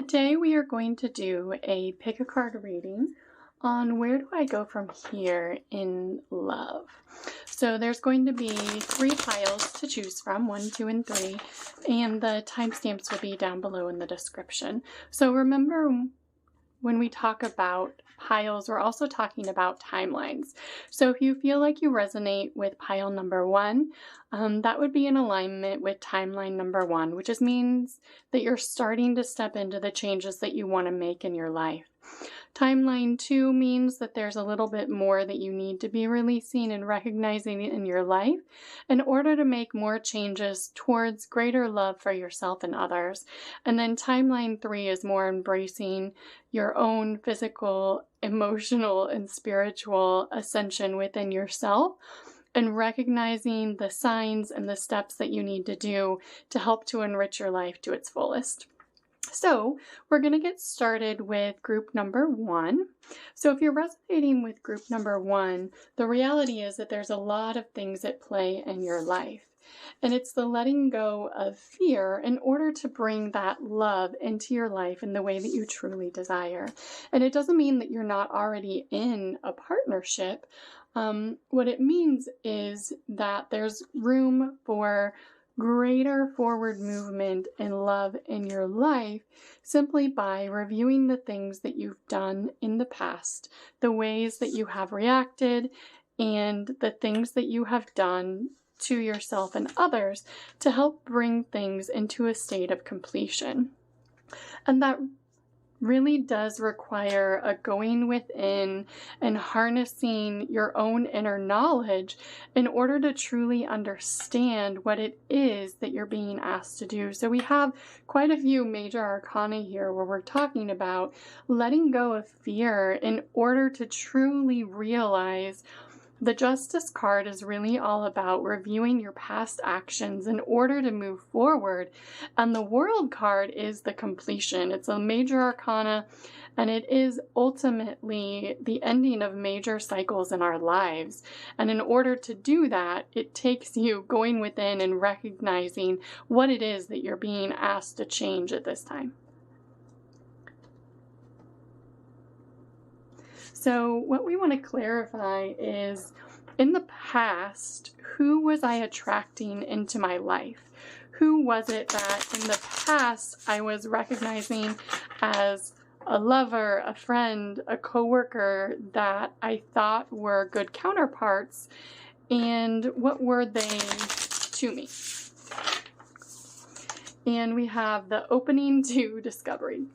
Today we are going to do a pick a card reading on where do I go from here in love. So there's going to be 3 piles to choose from, 1, 2, and 3, and the timestamps will be down below in the description. So remember, when we talk about piles, we're also talking about timelines. So if you feel like you resonate with pile number 1, that would be in alignment with timeline number 1, which just means that you're starting to step into the changes that you want to make in your life. Timeline 2 means that there's a little bit more that you need to be releasing and recognizing in your life in order to make more changes towards greater love for yourself and others. And then timeline 3 is more embracing your own physical, emotional, and spiritual ascension within yourself and recognizing the signs and the steps that you need to do to help to enrich your life to its fullest. So we're going to get started with group number 1. So if you're resonating with group number 1, the reality is that there's a lot of things at play in your life. And it's the letting go of fear in order to bring that love into your life in the way that you truly desire. And it doesn't mean that you're not already in a partnership. What it means is that there's room for greater forward movement and love in your life simply by reviewing the things that you've done in the past, the ways that you have reacted, and the things that you have done to yourself and others to help bring things into a state of completion. And that really does require a going within and harnessing your own inner knowledge in order to truly understand what it is that you're being asked to do. So we have quite a few major arcana here where we're talking about letting go of fear in order to truly realize. The Justice card is really all about reviewing your past actions in order to move forward. And the World card is the completion. It's a major arcana, and it is ultimately the ending of major cycles in our lives. And in order to do that, it takes you going within and recognizing what it is that you're being asked to change at this time. So what we want to clarify is, in the past, who was I attracting into my life? Who was it that in the past I was recognizing as a lover, a friend, a coworker that I thought were good counterparts, and what were they to me? And we have the opening to discovery.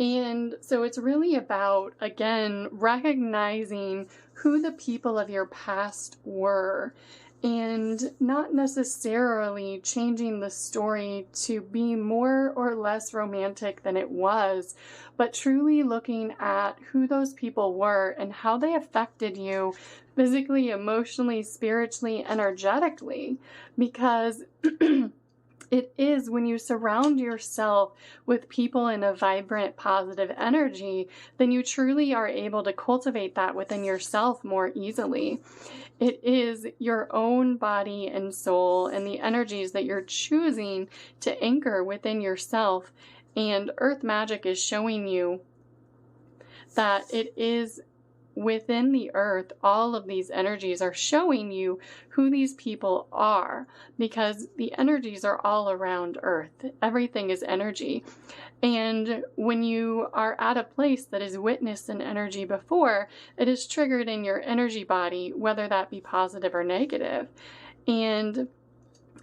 And so it's really about, again, recognizing who the people of your past were and not necessarily changing the story to be more or less romantic than it was, but truly looking at who those people were and how they affected you physically, emotionally, spiritually, energetically, because it is when you surround yourself with people in a vibrant, positive energy, then you truly are able to cultivate that within yourself more easily. It is your own body and soul and the energies that you're choosing to anchor within yourself. And Earth Magic is showing you that it is within the earth, all of these energies are showing you who these people are, because the energies are all around earth. Everything is energy. And when you are at a place that has witnessed an energy before, it is triggered in your energy body, whether that be positive or negative. And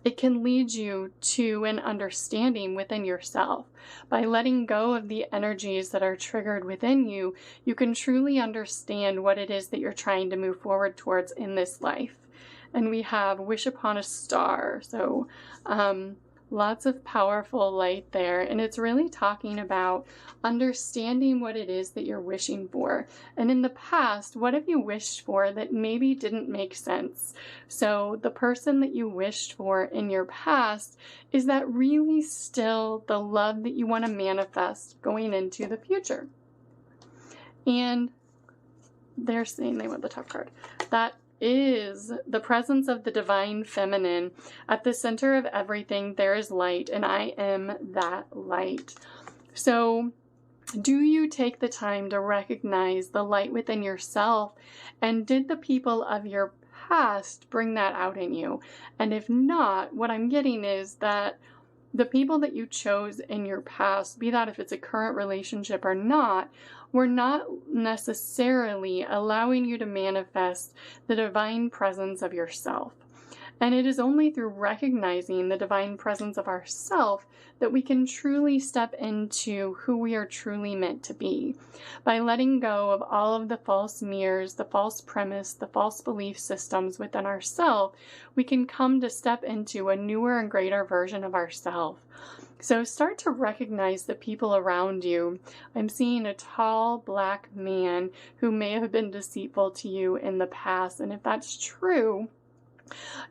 it can lead you to an understanding within yourself. By letting go of the energies that are triggered within you, you can truly understand what it is that you're trying to move forward towards in this life. And we have Wish Upon a Star. So lots of powerful light there. And it's really talking about understanding what it is that you're wishing for. And in the past, what have you wished for that maybe didn't make sense? So the person that you wished for in your past, is that really still the love that you want to manifest going into the future? And they're saying they want the top card. That is the presence of the divine feminine. At the center of everything, there is light, and I am that light. So do you take the time to recognize the light within yourself? And did the people of your past bring that out in you? And if not, what I'm getting is that the people that you chose in your past, be that if it's a current relationship or not, were not necessarily allowing you to manifest the divine presence of yourself. And it is only through recognizing the divine presence of ourself that we can truly step into who we are truly meant to be. By letting go of all of the false mirrors, the false premise, the false belief systems within ourselves, we can come to step into a newer and greater version of ourselves. So start to recognize the people around you. I'm seeing a tall black man who may have been deceitful to you in the past. And if that's true,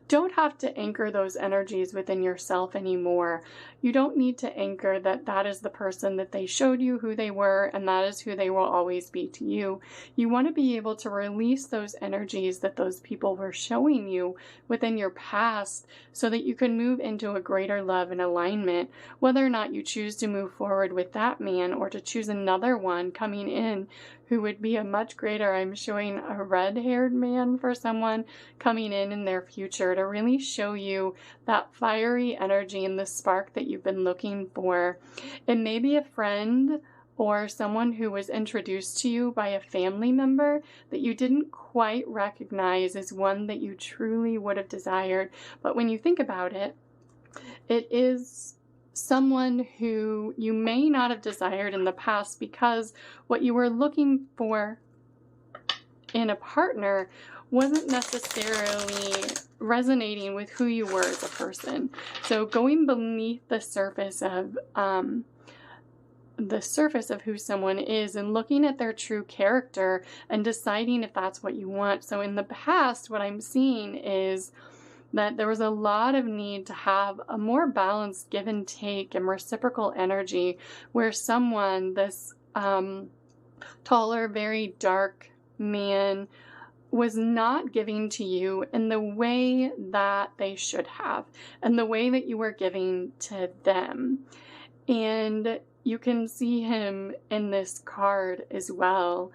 don't have to anchor those energies within yourself anymore. You don't need to anchor that that is the person that they showed you who they were and that is who they will always be to you. You want to be able to release those energies that those people were showing you within your past so that you can move into a greater love and alignment, whether or not you choose to move forward with that man or to choose another one coming in who would be a much greater, I'm showing a red-haired man for someone coming in their future to really show you that fiery energy and the spark that you've been looking for. It may be a friend or someone who was introduced to you by a family member that you didn't quite recognize as one that you truly would have desired. But when you think about it, it is someone who you may not have desired in the past because what you were looking for in a partner wasn't necessarily resonating with who you were as a person. So going beneath the surface of who someone is and looking at their true character and deciding if that's what you want. So in the past, what I'm seeing is that there was a lot of need to have a more balanced give and take and reciprocal energy where someone, this taller, very dark man, was not giving to you in the way that they should have and the way that you were giving to them. And you can see him in this card as well.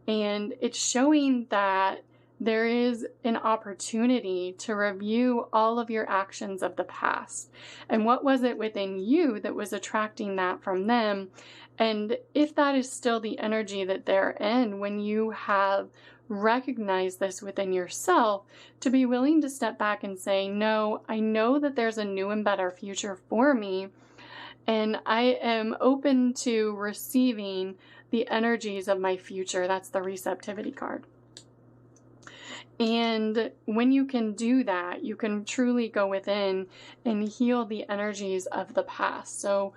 And it's showing that there is an opportunity to review all of your actions of the past. And what was it within you that was attracting that from them? And if that is still the energy that they're in, when you have recognized this within yourself, to be willing to step back and say, no, I know that there's a new and better future for me. And I am open to receiving the energies of my future. That's the receptivity card. And when you can do that, you can truly go within and heal the energies of the past. So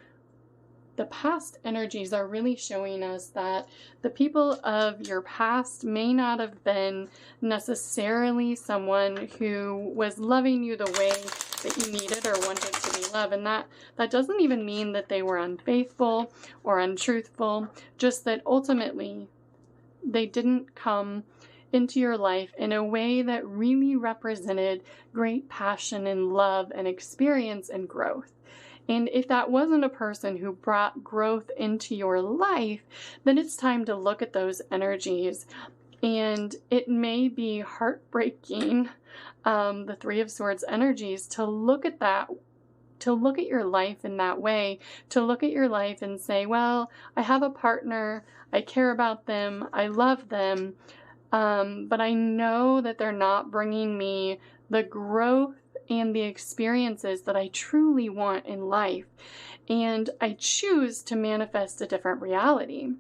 the past energies are really showing us that the people of your past may not have been necessarily someone who was loving you the way that you needed or wanted to be loved. And that doesn't even mean that they were unfaithful or untruthful, just that ultimately they didn't come into your life in a way that really represented great passion and love and experience and growth. And if that wasn't a person who brought growth into your life, then it's time to look at those energies. And it may be heartbreaking, the Three of Swords energies, to look at that, to look at your life in that way, to look at your life and say, well, I have a partner, I care about them, I love them, but I know that they're not bringing me the growth and the experiences that I truly want in life. And I choose to manifest a different reality.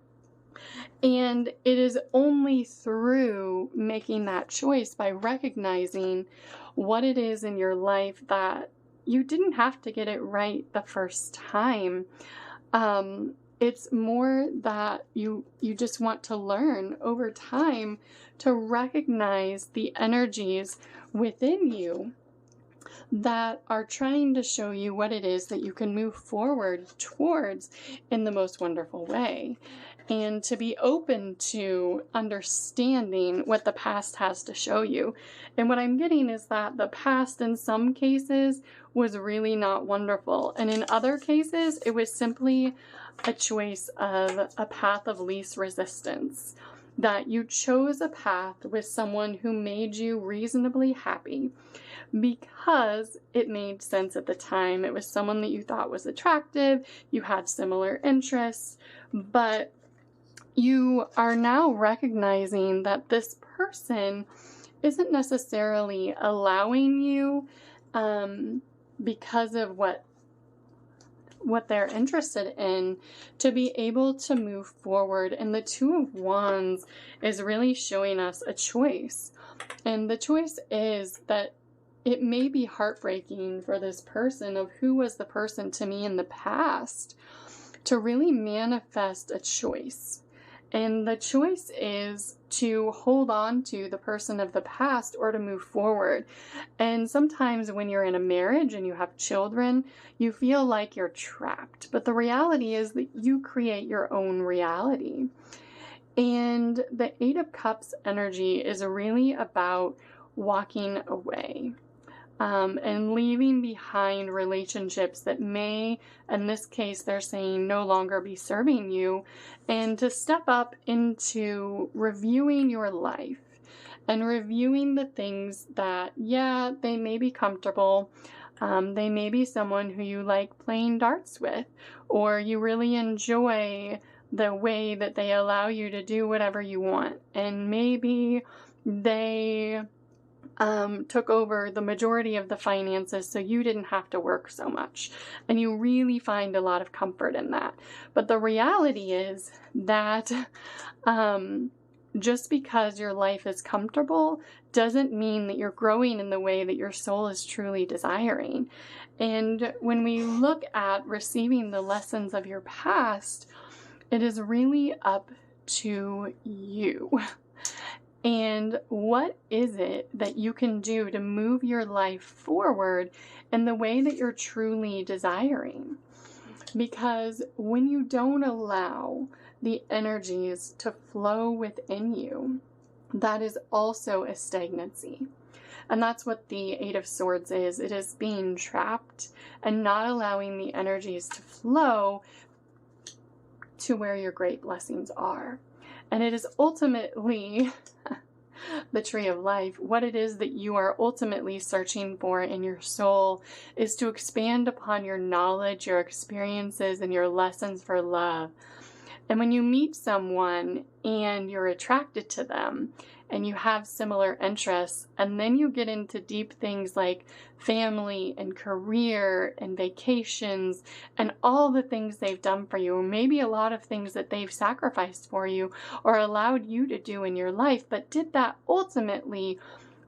And it is only through making that choice, by recognizing what it is in your life that you didn't have to get it right the first time. It's more that you just want to learn over time to recognize the energies within you that are trying to show you what it is that you can move forward towards in the most wonderful way. and to be open to understanding what the past has to show you. And what I'm getting is that the past in some cases was really not wonderful, and in other cases it was simply a choice of a path of least resistance, that you chose a path with someone who made you reasonably happy because it made sense at the time. It was someone that you thought was attractive, you had similar interests, but you are now recognizing that this person isn't necessarily allowing you because of what they're interested in to be able to move forward. And the Two of Wands is really showing us a choice. And the choice is that it may be heartbreaking for this person of who was the person to me in the past to really manifest a choice. And the choice is to hold on to the person of the past or to move forward. And sometimes when you're in a marriage and you have children, you feel like you're trapped. But the reality is that you create your own reality. And the Eight of Cups energy is really about walking away. And leaving behind relationships that may, in this case, they're saying no longer be serving you, and to step up into reviewing your life and reviewing the things that, yeah, they may be comfortable. They may be someone who you like playing darts with, or you really enjoy the way that they allow you to do whatever you want. And maybe they took over the majority of the finances so you didn't have to work so much, and you really find a lot of comfort in that. But the reality is that just because your life is comfortable doesn't mean that you're growing in the way that your soul is truly desiring. And when we look at receiving the lessons of your past, it is really up to you. And what is it that you can do to move your life forward in the way that you're truly desiring? Because when you don't allow the energies to flow within you, that is also a stagnancy. And that's what the Eight of Swords is. It is being trapped and not allowing the energies to flow to where your great blessings are. And it is ultimately the Tree of Life. What it is that you are ultimately searching for in your soul is to expand upon your knowledge, your experiences, and your lessons for love. And when you meet someone and you're attracted to them and you have similar interests, and then you get into deep things like family and career and vacations and all the things they've done for you, or maybe a lot of things that they've sacrificed for you or allowed you to do in your life, but did that ultimately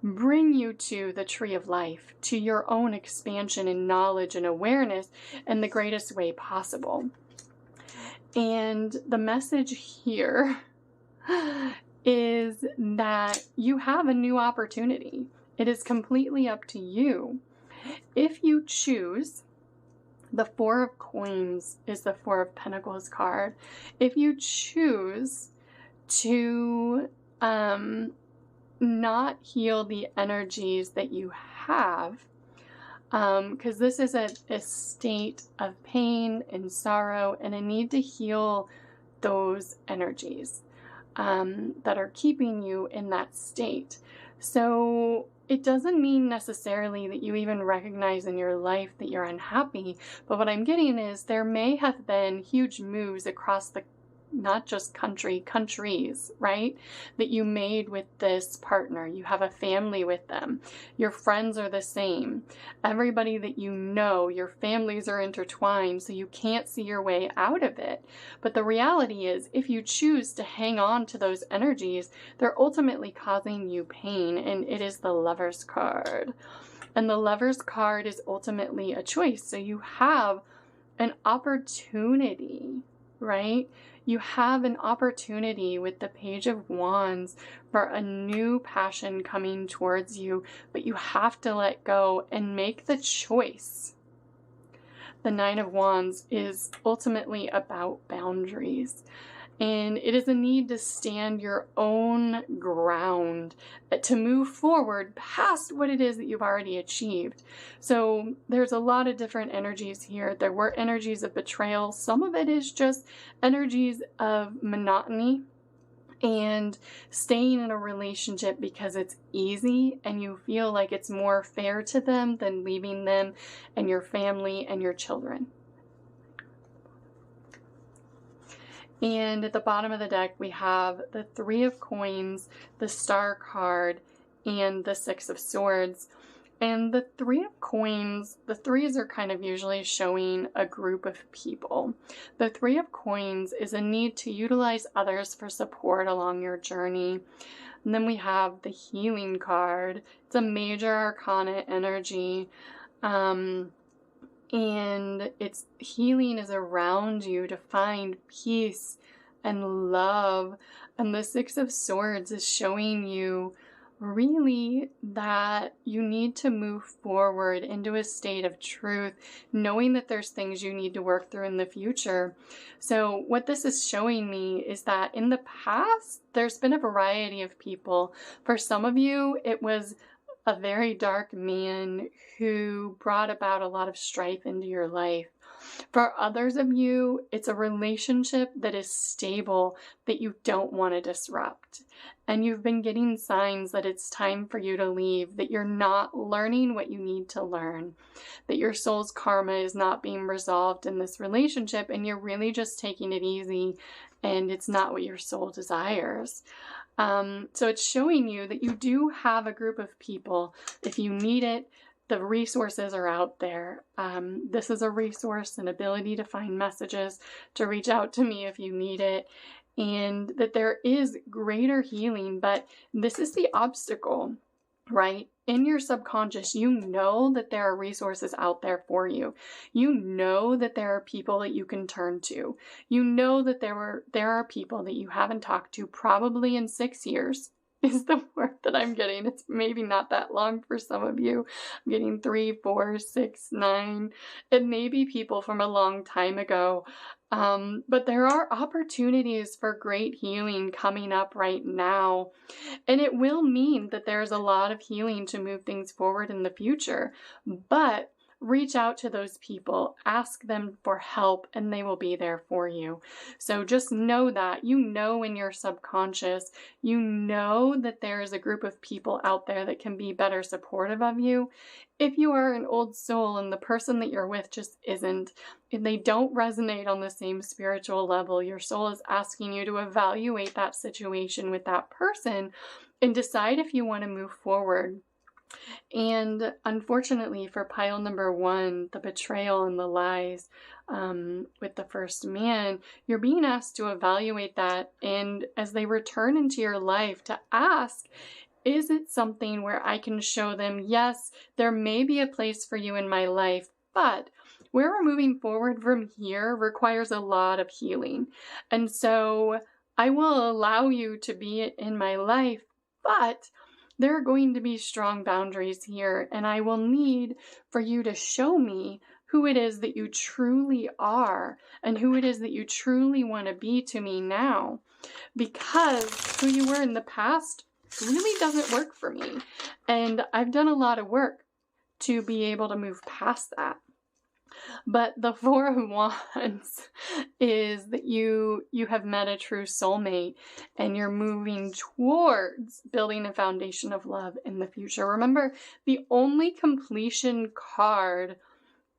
bring you to the Tree of Life, to your own expansion in knowledge and awareness in the greatest way possible? And the message here is that you have a new opportunity. It is completely up to you. If you choose, the Four of Coins is the Four of Pentacles card. If you choose to not heal the energies that you have, because this is a state of pain and sorrow, and a need to heal those energies that are keeping you in that state. So it doesn't mean necessarily that you even recognize in your life that you're unhappy, but what I'm getting is there may have been huge moves across the not just countries, right, that you made with this partner. You have a family with them. Your friends are the same. Everybody that you know, your families are intertwined, so you can't see your way out of it. But the reality is, if you choose to hang on to those energies, they're ultimately causing you pain, and it is the Lover's card. And the Lover's card is ultimately a choice. So you have an opportunity, right? You have an opportunity with the Page of Wands for a new passion coming towards you, but you have to let go and make the choice. The Nine of Wands is ultimately about boundaries. And it is a need to stand your own ground, to move forward past what it is that you've already achieved. So there's a lot of different energies here. There were energies of betrayal. Some of it is just energies of monotony and staying in a relationship because it's easy and you feel like it's more fair to them than leaving them and your family and your children. And at the bottom of the deck, we have the Three of Coins, the Star card, and the Six of Swords. And the Three of Coins, the threes are kind of usually showing a group of people. The Three of Coins is a need to utilize others for support along your journey. And then we have the Healing card. It's a major arcana energy. And it's healing is around you to find peace and love. And the Six of Swords is showing you really that you need to move forward into a state of truth, knowing that there's things you need to work through in the future. So what this is showing me is that in the past, there's been a variety of people. For some of you, it was a very dark man who brought about a lot of strife into your life. For others of you, it's a relationship that is stable that you don't want to disrupt. And you've been getting signs that it's time for you to leave, that you're not learning what you need to learn, that your soul's karma is not being resolved in this relationship, and you're really just taking it easy, and it's not what your soul desires. So it's showing you that you do have a group of people. If you need it, the resources are out there. This is a resource, an ability to find messages, to reach out to me if you need it, and that there is greater healing, but this is the obstacle, right? In your subconscious, you know that there are resources out there for you. You know that there are people that you can turn to. You know that there are people that you haven't talked to probably in 6 years. Is the word that I'm getting. It's maybe not that long for some of you. I'm getting 3, 4, 6, 9. It may be people from a long time ago. But there are opportunities for great healing coming up right now. And it will mean that there's a lot of healing to move things forward in the future. But reach out to those people, ask them for help, and they will be there for you. So just know that, you know, in your subconscious, you know that there is a group of people out there that can be better supportive of you. If you are an old soul and the person that you're with just isn't, if they don't resonate on the same spiritual level, your soul is asking you to evaluate that situation with that person and decide if you want to move forward. And unfortunately for pile number 1, the betrayal and the lies with the first man, you're being asked to evaluate that, and as they return into your life, to ask, is it something where I can show them, yes, there may be a place for you in my life, but where we're moving forward from here requires a lot of healing. And so I will allow you to be in my life, but there are going to be strong boundaries here, and I will need for you to show me who it is that you truly are and who it is that you truly want to be to me now, because who you were in the past really doesn't work for me, and I've done a lot of work to be able to move past that. But the Four of Wands is that you have met a true soulmate and you're moving towards building a foundation of love in the future. Remember, the only completion card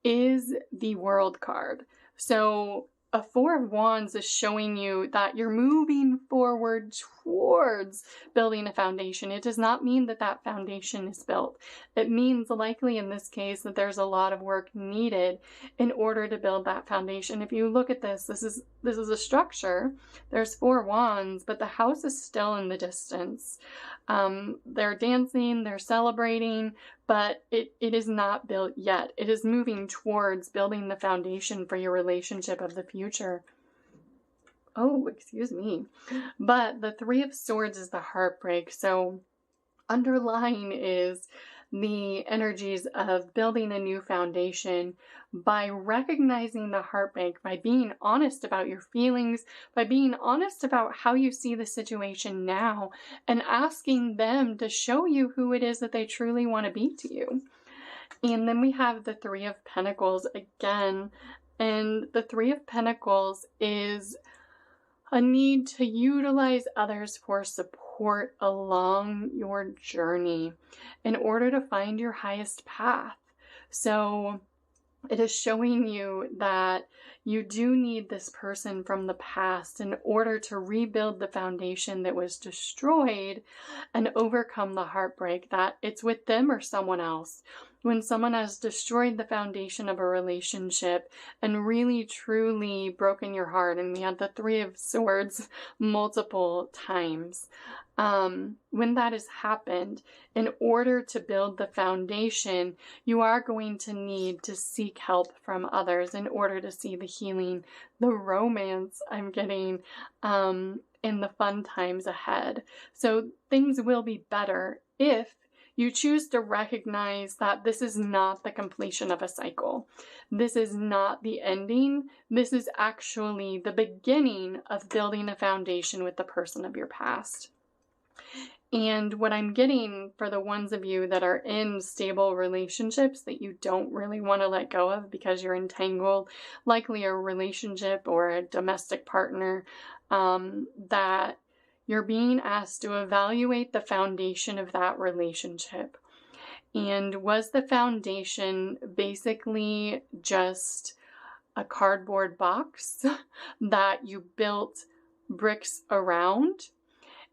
is the World card. So a Four of Wands is showing you that you're moving forward towards building a foundation. It does not mean that that foundation is built. It means, likely in this case, that there's a lot of work needed in order to build that foundation. If you look at this is a structure. There's 4 wands, but the house is still in the distance. They're dancing, they're celebrating, but it is not built yet. It is moving towards building the foundation for your relationship of the future. Oh, excuse me. But the 3 of Swords is the heartbreak. So underlying is the energies of building a new foundation by recognizing the heartbreak, by being honest about your feelings, by being honest about how you see the situation now, and asking them to show you who it is that they truly want to be to you. And then we have the Three of Pentacles again. And the Three of Pentacles is a need to utilize others for support along your journey in order to find your highest path. So it is showing you that you do need this person from the past in order to rebuild the foundation that was destroyed and overcome the heartbreak, that it's with them or someone else. When someone has destroyed the foundation of a relationship and really truly broken your heart, and we had the Three of Swords multiple times, when that has happened, in order to build the foundation, you are going to need to seek help from others in order to see the healing, the romance I'm getting, in the fun times ahead. So things will be better if you choose to recognize that this is not the completion of a cycle. This is not the ending. This is actually the beginning of building a foundation with the person of your past. And what I'm getting for the ones of you that are in stable relationships that you don't really want to let go of because you're entangled, likely a relationship or a domestic partner, that you're being asked to evaluate the foundation of that relationship. And was the foundation basically just a cardboard box that you built bricks around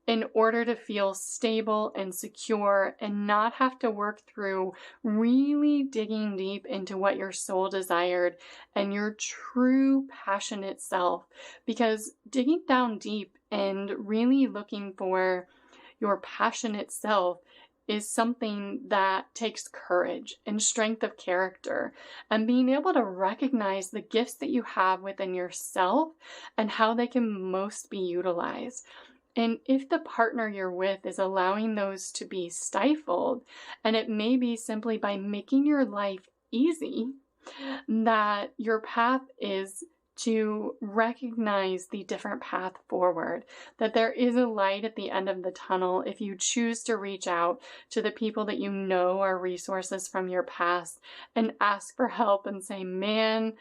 in order to feel stable and secure and not have to work through really digging deep into what your soul desired and your true passionate self? Because digging down deep and really looking for your passionate self is something that takes courage and strength of character, and being able to recognize the gifts that you have within yourself and how they can most be utilized. And if the partner you're with is allowing those to be stifled, and it may be simply by making your life easy, that your path is to recognize the different path forward, that there is a light at the end of the tunnel if you choose to reach out to the people that you know are resources from your past and ask for help and say, man,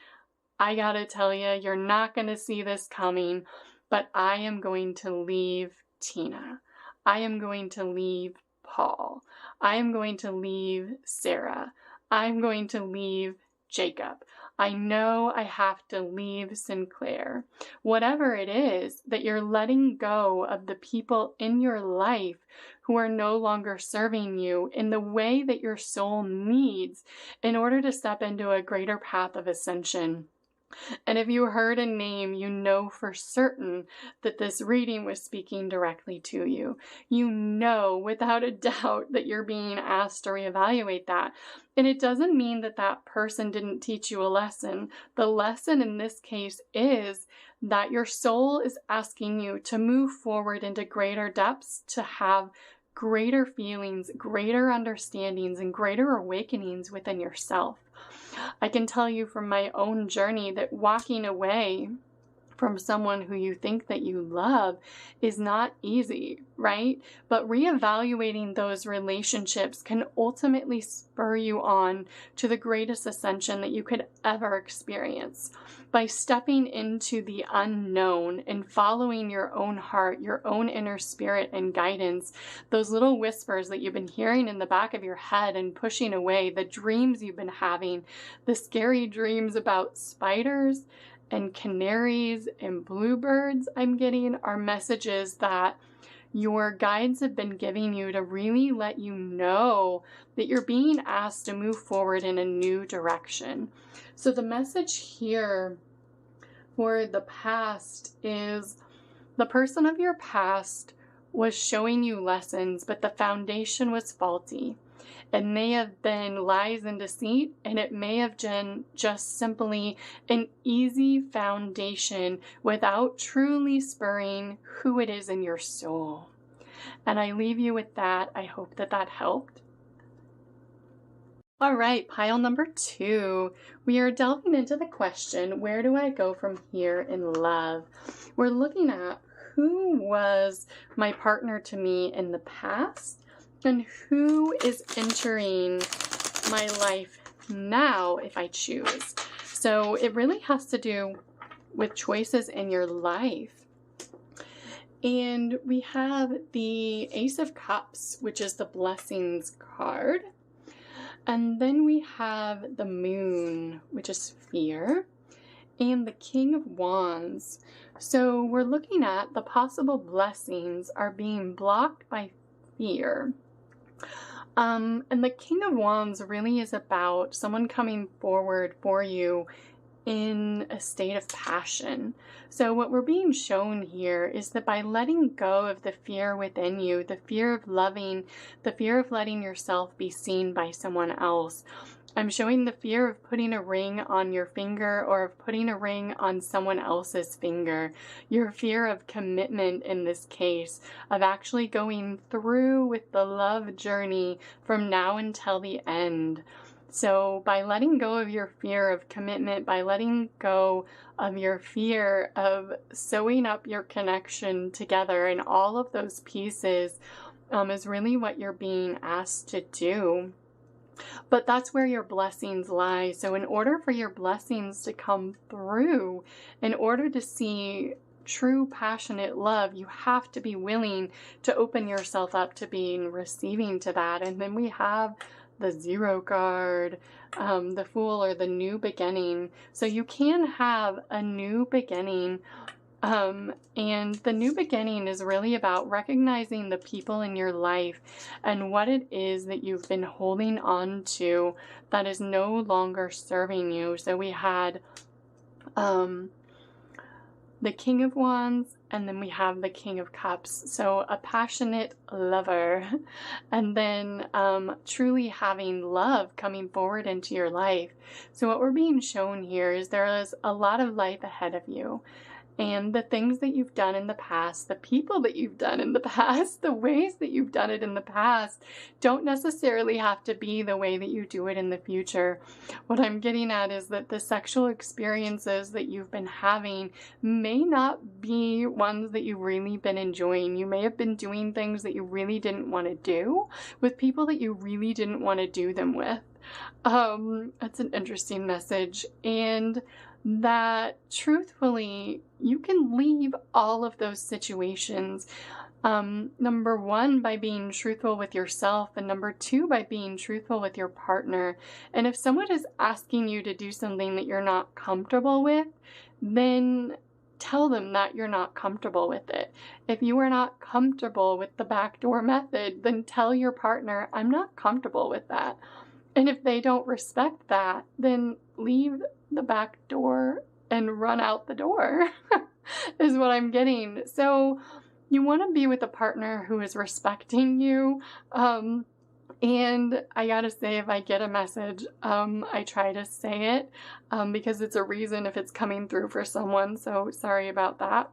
I gotta tell you, you're not gonna see this coming, but I am going to leave Tina. I am going to leave Paul. I am going to leave Sarah. I'm going to leave Jacob. I know I have to leave Sinclair. Whatever it is that you're letting go of the people in your life who are no longer serving you in the way that your soul needs in order to step into a greater path of ascension. And if you heard a name, you know for certain that this reading was speaking directly to you. You know without a doubt that you're being asked to reevaluate that. And it doesn't mean that that person didn't teach you a lesson. The lesson in this case is that your soul is asking you to move forward into greater depths, to have greater feelings, greater understandings, and greater awakenings within yourself. I can tell you from my own journey that walking away from someone who you think that you love is not easy, right? But reevaluating those relationships can ultimately spur you on to the greatest ascension that you could ever experience. By stepping into the unknown and following your own heart, your own inner spirit and guidance, those little whispers that you've been hearing in the back of your head and pushing away, the dreams you've been having, the scary dreams about spiders and canaries and bluebirds I'm getting are messages that your guides have been giving you to really let you know that you're being asked to move forward in a new direction. So the message here for the past is the person of your past was showing you lessons, but the foundation was faulty. It may have been lies and deceit, and it may have been just simply an easy foundation without truly spurring who it is in your soul. And I leave you with that. I hope that that helped. All right, pile number 2. We are delving into the question, where do I go from here in love? We're looking at who was my partner to me in the past and who is entering my life now if I choose. So it really has to do with choices in your life. And we have the Ace of Cups, which is the Blessings card. And then we have the Moon, which is fear, and the King of Wands. So we're looking at the possible blessings are being blocked by fear. And the King of Wands really is about someone coming forward for you in a state of passion. So what we're being shown here is that by letting go of the fear within you, the fear of loving, the fear of letting yourself be seen by someone else, I'm showing the fear of putting a ring on your finger or of putting a ring on someone else's finger. Your fear of commitment in this case, of actually going through with the love journey from now until the end. So by letting go of your fear of commitment, by letting go of your fear of sewing up your connection together and all of those pieces is really what you're being asked to do. But that's where your blessings lie. So in order for your blessings to come through, in order to see true passionate love, you have to be willing to open yourself up to being receiving to that. And then we have the 0 card, the Fool, or the new beginning. So you can have a new beginning. And the new beginning is really about recognizing the people in your life and what it is that you've been holding on to that is no longer serving you. So we had the King of Wands, and then we have the King of Cups. So a passionate lover, and then truly having love coming forward into your life. So what we're being shown here is there is a lot of life ahead of you. And the things that you've done in the past, the people that you've done in the past, the ways that you've done it in the past don't necessarily have to be the way that you do it in the future. What I'm getting at is that the sexual experiences that you've been having may not be ones that you've really been enjoying. You may have been doing things that you really didn't want to do with people that you really didn't want to do them with. That's an interesting message. And that truthfully, you can leave all of those situations. Number 1, by being truthful with yourself, and number 2, by being truthful with your partner. And if someone is asking you to do something that you're not comfortable with, then tell them that you're not comfortable with it. If you are not comfortable with the backdoor method, then tell your partner, I'm not comfortable with that. And if they don't respect that, then leave the back door and run out the door is what I'm getting. So you want to be with a partner who is respecting you. And I gotta say, if I get a message, I try to say it because it's a reason if it's coming through for someone. So sorry about that.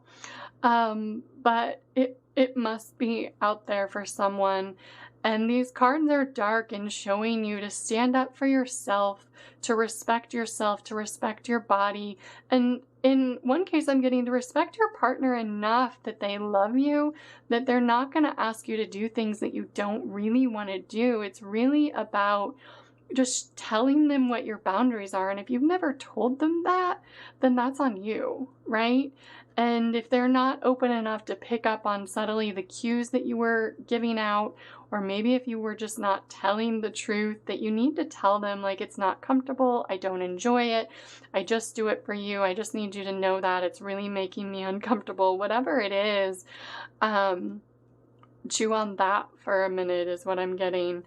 But it must be out there for someone. And these cards are dark and showing you to stand up for yourself, to respect your body. And in one case, I'm getting to respect your partner enough that they love you, that they're not going to ask you to do things that you don't really want to do. It's really about just telling them what your boundaries are. And if you've never told them that, then that's on you, right? And if they're not open enough to pick up on subtly the cues that you were giving out, or maybe if you were just not telling the truth, that you need to tell them, like, it's not comfortable, I don't enjoy it, I just do it for you, I just need you to know that it's really making me uncomfortable, whatever it is. Chew on that for a minute is what I'm getting.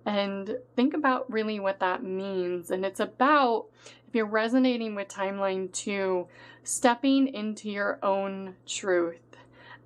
And think about really what that means. And it's about, if you're resonating with timeline 2, stepping into your own truth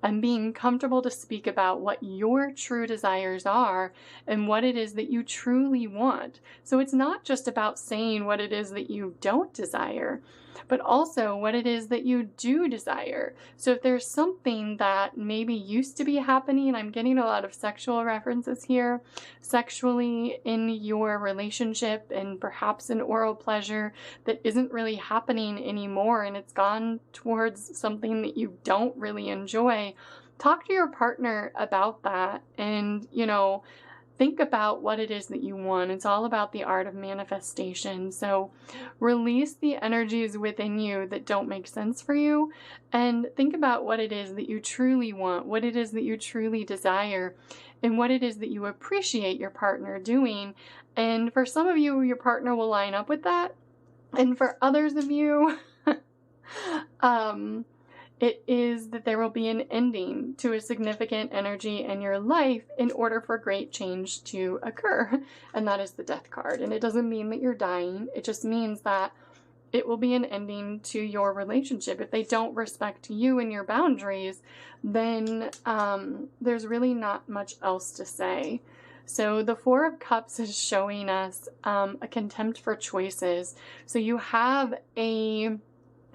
and being comfortable to speak about what your true desires are and what it is that you truly want. So it's not just about saying what it is that you don't desire. but also what it is that you do desire. So if there's something that maybe used to be happening, I'm getting a lot of sexual references here, sexually in your relationship and perhaps an oral pleasure that isn't really happening anymore and it's gone towards something that you don't really enjoy, talk to your partner about that and, think about what it is that you want. It's all about the art of manifestation. So release the energies within you that don't make sense for you and think about what it is that you truly want, what it is that you truly desire, and what it is that you appreciate your partner doing. And for some of you, your partner will line up with that. And for others of you, it is that there will be an ending to a significant energy in your life in order for great change to occur. And that is the Death card. And it doesn't mean that you're dying. It just means that it will be an ending to your relationship. If they don't respect you and your boundaries, then there's really not much else to say. So the Four of Cups is showing us a contempt for choices. So you have a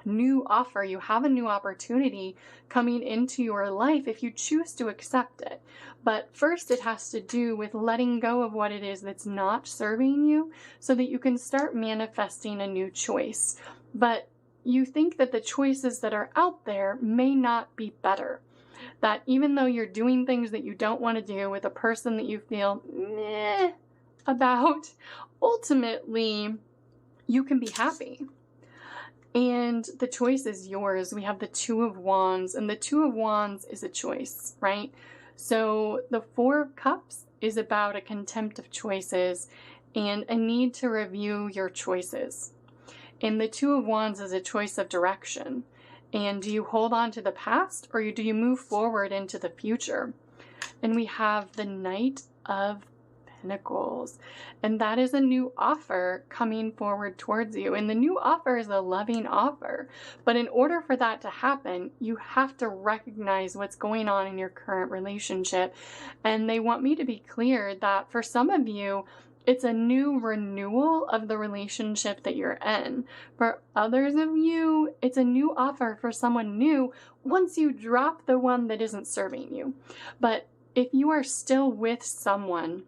new offer, you have a new opportunity coming into your life if you choose to accept it. But first it has to do with letting go of what it is that's not serving you so that you can start manifesting a new choice. But you think that the choices that are out there may not be better. That even though you're doing things that you don't want to do with a person that you feel meh about, ultimately you can be happy. And the choice is yours. We have the Two of Wands, and the Two of Wands is a choice, right? So the Four of Cups is about a contempt of choices and a need to review your choices. And the Two of Wands is a choice of direction. And do you hold on to the past or do you move forward into the future? And we have the Knight of Pentacles, and that is a new offer coming forward towards you. And the new offer is a loving offer. But in order for that to happen, you have to recognize what's going on in your current relationship. And they want me to be clear that for some of you, it's a new renewal of the relationship that you're in. For others of you, it's a new offer for someone new once you drop the one that isn't serving you. But if you are still with someone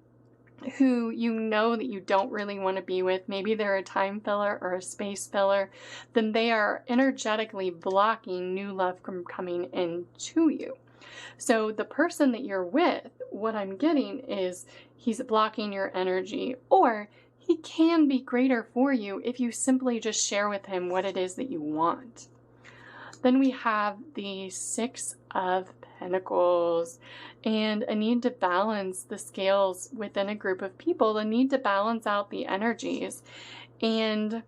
who you know that you don't really want to be with, maybe they're a time filler or a space filler, then they are energetically blocking new love from coming into you. So the person that you're with, what I'm getting is he's blocking your energy, or he can be greater for you if you simply just share with him what it is that you want. Then we have the Six of Pentacles and a need to balance the scales within a group of people, the need to balance out the energies. And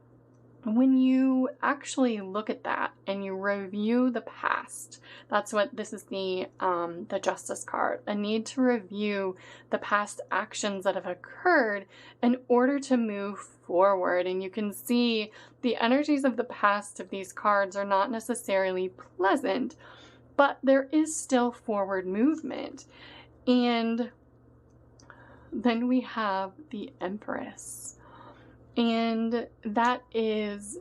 when you actually look at that and you review the past, that's what this is, the Justice card, a need to review the past actions that have occurred in order to move forward. And you can see the energies of the past of these cards are not necessarily pleasant, but there is still forward movement. And then we have the Empress. And that is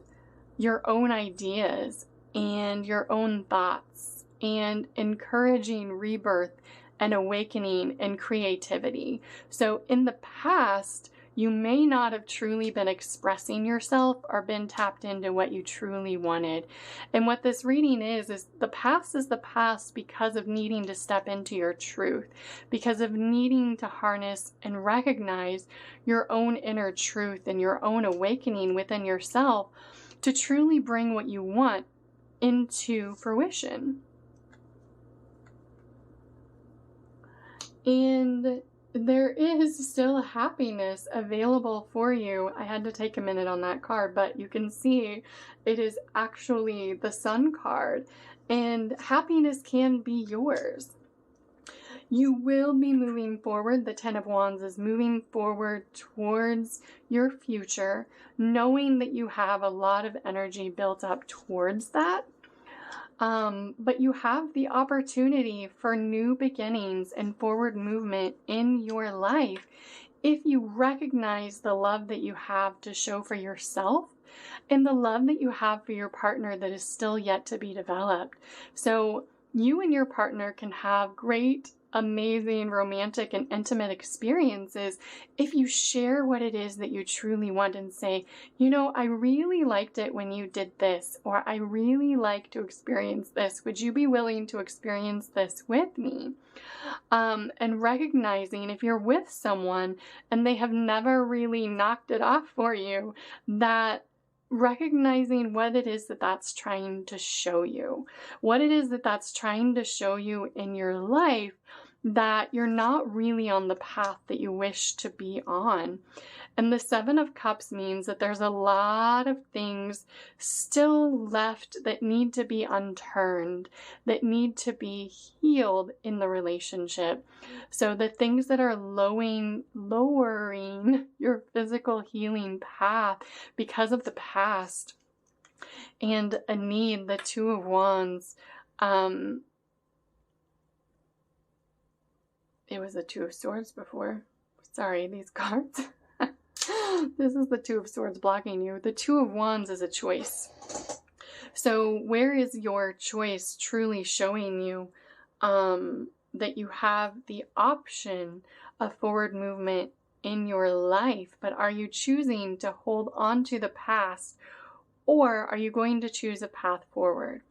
your own ideas and your own thoughts and encouraging rebirth and awakening and creativity. So in the past, you may not have truly been expressing yourself or been tapped into what you truly wanted. And what this reading is the past is the past because of needing to step into your truth, because of needing to harness and recognize your own inner truth and your own awakening within yourself to truly bring what you want into fruition. And there is still happiness available for you. I had to take a minute on that card, but you can see it is actually the Sun card, and happiness can be yours. You will be moving forward. The Ten of Wands is moving forward towards your future, knowing that you have a lot of energy built up towards that. But you have the opportunity for new beginnings and forward movement in your life if you recognize the love that you have to show for yourself and the love that you have for your partner that is still yet to be developed. So you and your partner can have great, amazing, romantic, and intimate experiences if you share what it is that you truly want and say, you know, I really liked it when you did this, or I really like to experience this. Would you be willing to experience this with me? And recognizing if you're with someone and they have never really knocked it off for you, that recognizing what it is that that's trying to show you, what it is that that's trying to show you in your life, that you're not really on the path that you wish to be on. And the Seven of Cups means that there's a lot of things still left that need to be unturned, that need to be healed in the relationship. So the things that are lowering your physical healing path because of the past and a need, the Two of Wands, it was the Two of Swords before. Sorry, these cards. This is the Two of Swords blocking you. The Two of Wands is a choice. So where is your choice truly showing you that you have the option of forward movement in your life? But are you choosing to hold on to the past, or are you going to choose a path forward?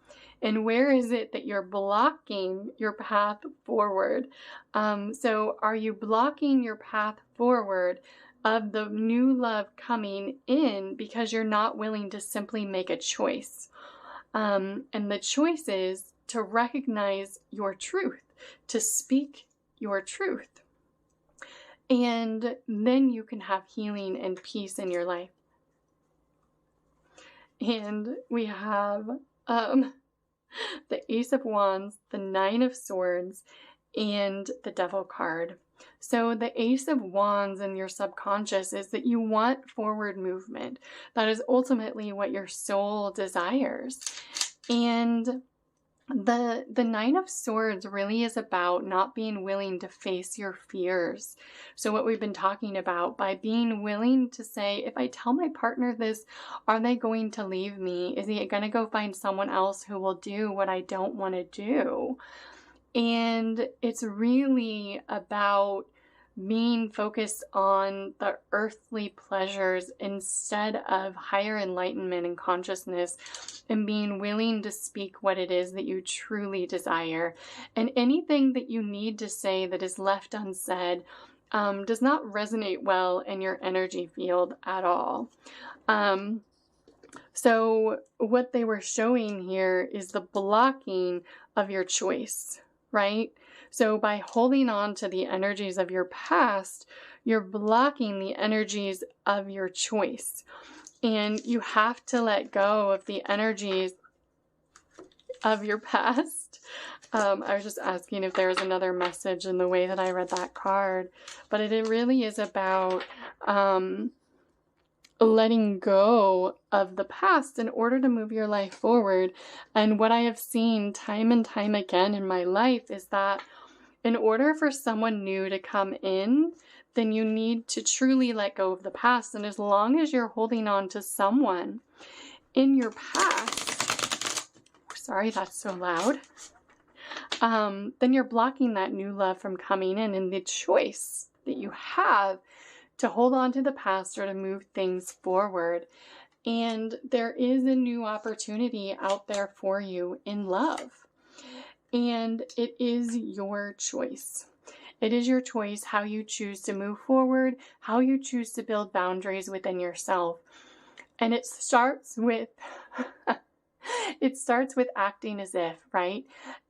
And where is it that you're blocking your path forward? So are you blocking your path forward of the new love coming in because you're not willing to simply make a choice? And the choice is to recognize your truth, to speak your truth. And then you can have healing and peace in your life. And we have the Ace of Wands, the Nine of Swords, and the Devil card. So the Ace of Wands in your subconscious is that you want forward movement. That is ultimately what your soul desires. And the Nine of Swords really is about not being willing to face your fears. So what we've been talking about, by being willing to say, if I tell my partner this, are they going to leave me? Is he going to go find someone else who will do what I don't want to do? And it's really about being focused on the earthly pleasures instead of higher enlightenment and consciousness, and being willing to speak what it is that you truly desire. And anything that you need to say that is left unsaid does not resonate well in your energy field at all. So what they were showing here is the blocking of your choice, right? So by holding on to the energies of your past, you're blocking the energies of your choice. And you have to let go of the energies of your past. I was just asking if there was another message in the way that I read that card. But it really is about letting go of the past in order to move your life forward. And what I have seen time and time again in my life is that in order for someone new to come in, then you need to truly let go of the past. And as long as you're holding on to someone in your past, sorry, that's so loud, then you're blocking that new love from coming in. And the choice that you have to hold on to the past or to move things forward. And there is a new opportunity out there for you in love. And it is your choice. It is your choice how you choose to move forward, how you choose to build boundaries within yourself. And it starts with acting as if, right?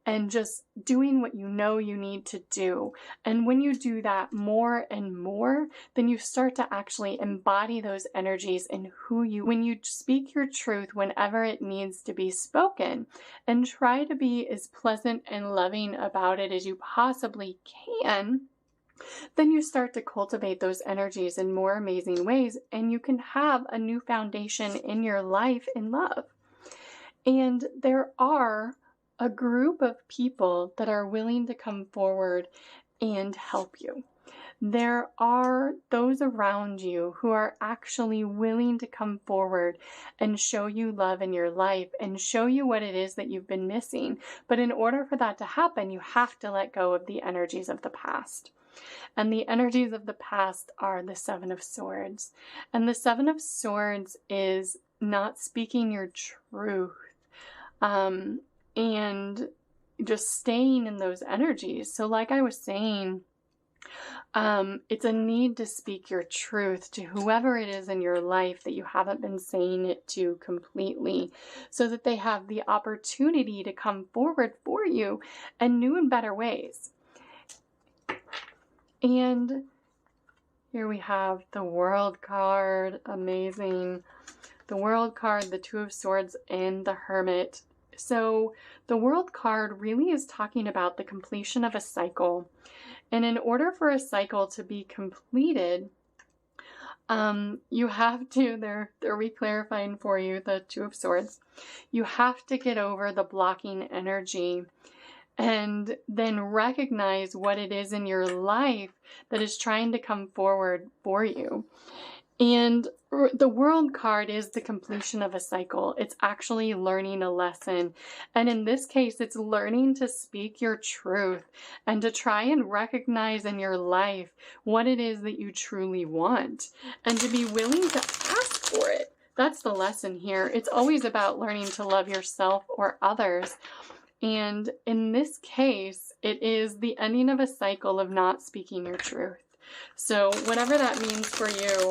And just doing what you know you need to do. And when you do that more and more, then you start to actually embody those energies in when you speak your truth whenever it needs to be spoken, and try to be as pleasant and loving about it as you possibly can, then you start to cultivate those energies in more amazing ways, and you can have a new foundation in your life in love. And there are a group of people that are willing to come forward and help you. there are those around you who are actually willing to come forward and show you love in your life and show you what it is that you've been missing. But in order for that to happen, you have to let go of the energies of the past. And the energies of the past are the Seven of Swords. And the Seven of Swords is not speaking your truth. And just staying in those energies. So like I was saying, it's a need to speak your truth to whoever it is in your life that you haven't been saying it to completely, so that they have the opportunity to come forward for you in new and better ways. And here we have the World card. Amazing. The World card, the Two of Swords, and the Hermit. So the World card really is talking about the completion of a cycle. And in order for a cycle to be completed, you have to, they're re-clarifying for you, the Two of Swords, you have to get over the blocking energy and then recognize what it is in your life that is trying to come forward for you. And the World card is the completion of a cycle. It's actually learning a lesson. And in this case, it's learning to speak your truth and to try and recognize in your life what it is that you truly want and to be willing to ask for it. That's the lesson here. It's always about learning to love yourself or others. And in this case, it is the ending of a cycle of not speaking your truth. So whatever that means for you,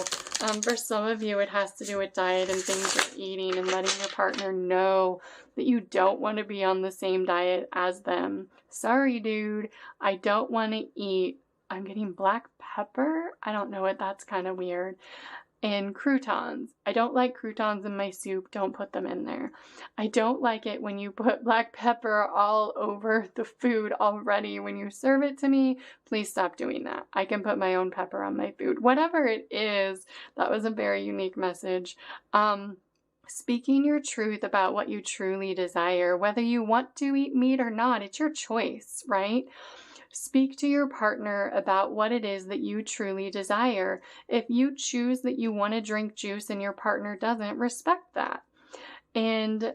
for some of you, it has to do with diet and things you're eating and letting your partner know that you don't want to be on the same diet as them. Sorry, dude, I don't want to eat. I'm getting black pepper. I don't know what, that's kind of weird. And croutons. I don't like croutons in my soup. Don't put them in there. I don't like it when you put black pepper all over the food already when you serve it to me. Please stop doing that. I can put my own pepper on my food. Whatever it is, that was a very unique message. Speaking your truth about what you truly desire, whether you want to eat meat or not, it's your choice, right? Speak to your partner about what it is that you truly desire. If you choose that you want to drink juice and your partner doesn't, respect that. And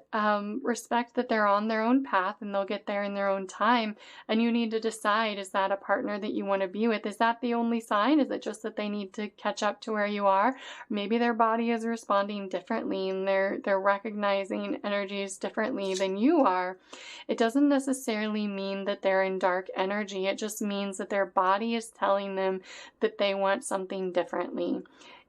respect that they're on their own path and they'll get there in their own time. And you need to decide, is that a partner that you want to be with? Is that the only sign? Is it just that they need to catch up to where you are? Maybe their body is responding differently and they're recognizing energies differently than you are. It doesn't necessarily mean that they're in dark energy. It just means that their body is telling them that they want something differently.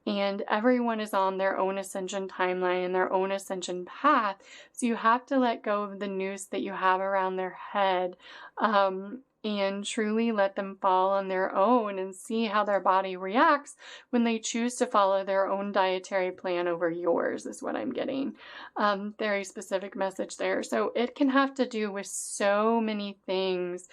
And everyone is on their own ascension timeline and their own ascension path. So you have to let go of the noose that you have around their head and truly let them fall on their own and see how their body reacts when they choose to follow their own dietary plan over yours, is what I'm getting. Very specific message there. So it can have to do with so many things.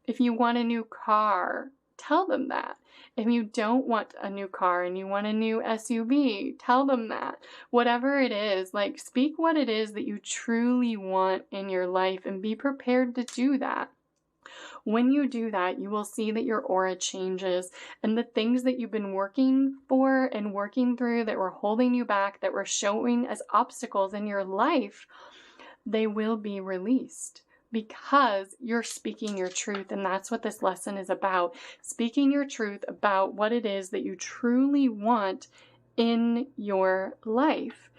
If you want a new car, tell them that. If you don't want a new car and you want a new SUV, tell them that. Whatever it is, like, speak what it is that you truly want in your life and be prepared to do that. When you do that, you will see that your aura changes and the things that you've been working for and working through that were holding you back, that were showing as obstacles in your life, they will be released. Because you're speaking your truth, and that's what this lesson is about. Speaking your truth about what it is that you truly want in your life.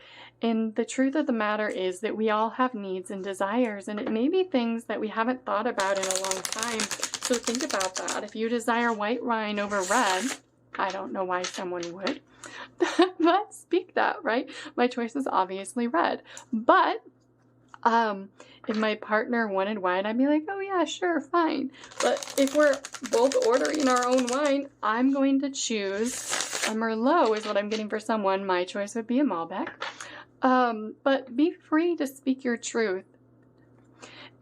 And the truth of the matter is that we all have needs and desires, and it may be things that we haven't thought about in a long time. So think about that. If you desire white wine over red, I don't know why someone would, but speak that, right? My choice is obviously red. But if my partner wanted wine, I'd be like, oh yeah, sure, fine. But if we're both ordering our own wine, I'm going to choose a Merlot is what I'm getting for someone. My choice would be a Malbec. But be free to speak your truth.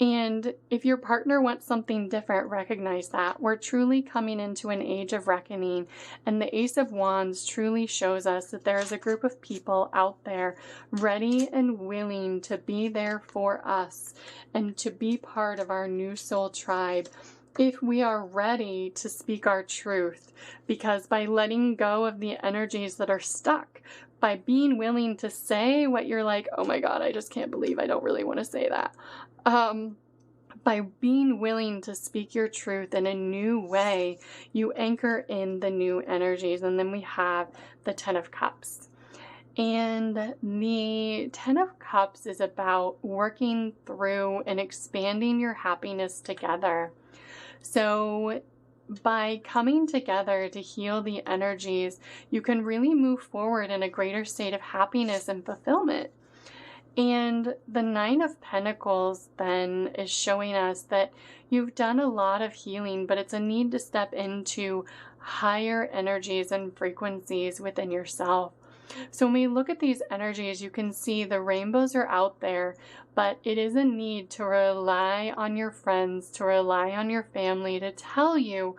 And if your partner wants something different, recognize that. We're truly coming into an age of reckoning, and the Ace of Wands truly shows us that there is a group of people out there ready and willing to be there for us and to be part of our new soul tribe. if we are ready to speak our truth, because by letting go of the energies that are stuck, by being willing to say what you're like, oh my God, I just can't believe I don't really want to say that. By being willing to speak your truth in a new way, you anchor in the new energies. And then we have the 10 of Cups. And the 10 of Cups is about working through and expanding your happiness together. So by coming together to heal the energies, you can really move forward in a greater state of happiness and fulfillment. And the 9 of Pentacles then is showing us that you've done a lot of healing, but it's a need to step into higher energies and frequencies within yourself. So when we look at these energies, you can see the rainbows are out there, but it is a need to rely on your friends, to rely on your family to tell you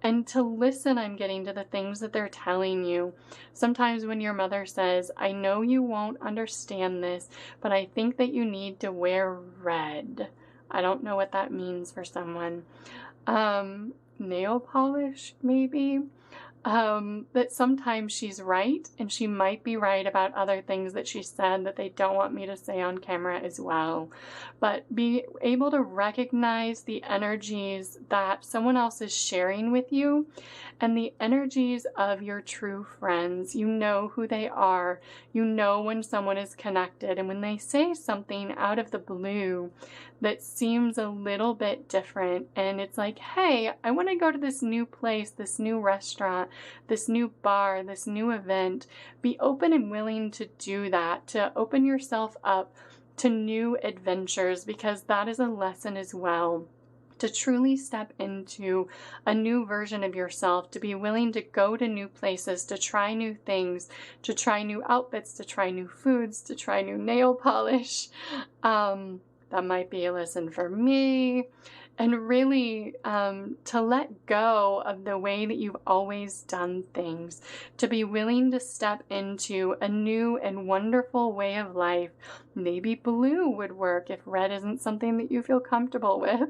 and to listen. I'm getting to the things that they're telling you. Sometimes when your mother says, I know you won't understand this, but I think that you need to wear red. I don't know what that means for someone. Nail polish, maybe. That sometimes she's right, and she might be right about other things that she said that they don't want me to say on camera as well. But be able to recognize the energies that someone else is sharing with you and the energies of your true friends. You know who they are. You know when someone is connected, and when they say something out of the blue that seems a little bit different, and it's like, hey, I want to go to this new place, this new restaurant, this new bar, this new event. Be open and willing to do that, to open yourself up to new adventures, because that is a lesson as well. To truly step into a new version of yourself, to be willing to go to new places, to try new things, to try new outfits, to try new foods, to try new nail polish. That might be a lesson for me. And really to let go of the way that you've always done things, to be willing to step into a new and wonderful way of life. Maybe blue would work if red isn't something that you feel comfortable with.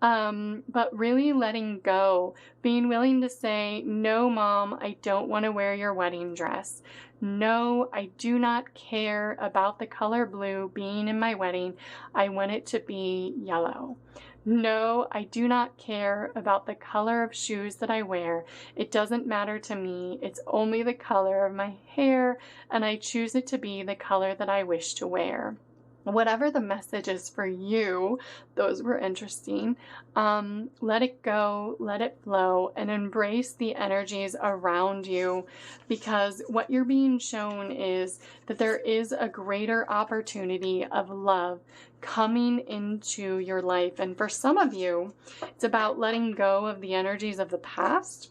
But really letting go, being willing to say, no, Mom, I don't want to wear your wedding dress. No, I do not care about the color blue being in my wedding. I want it to be yellow. No, I do not care about the color of shoes that I wear. It doesn't matter to me. It's only the color of my hair, and I choose it to be the color that I wish to wear. Whatever the message is for you, those were interesting. Let it go, let it flow, and embrace the energies around you, because what you're being shown is that there is a greater opportunity of love coming into your life. And for some of you, it's about letting go of the energies of the past,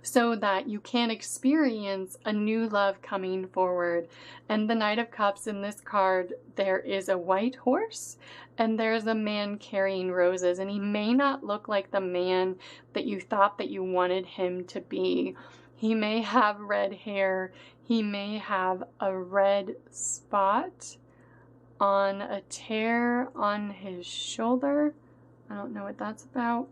so that you can experience a new love coming forward. And the Knight of Cups in this card, there is a white horse and there's a man carrying roses, and he may not look like the man that you thought that you wanted him to be. He may have red hair. He may have a red spot on a tear on his shoulder. I don't know what that's about.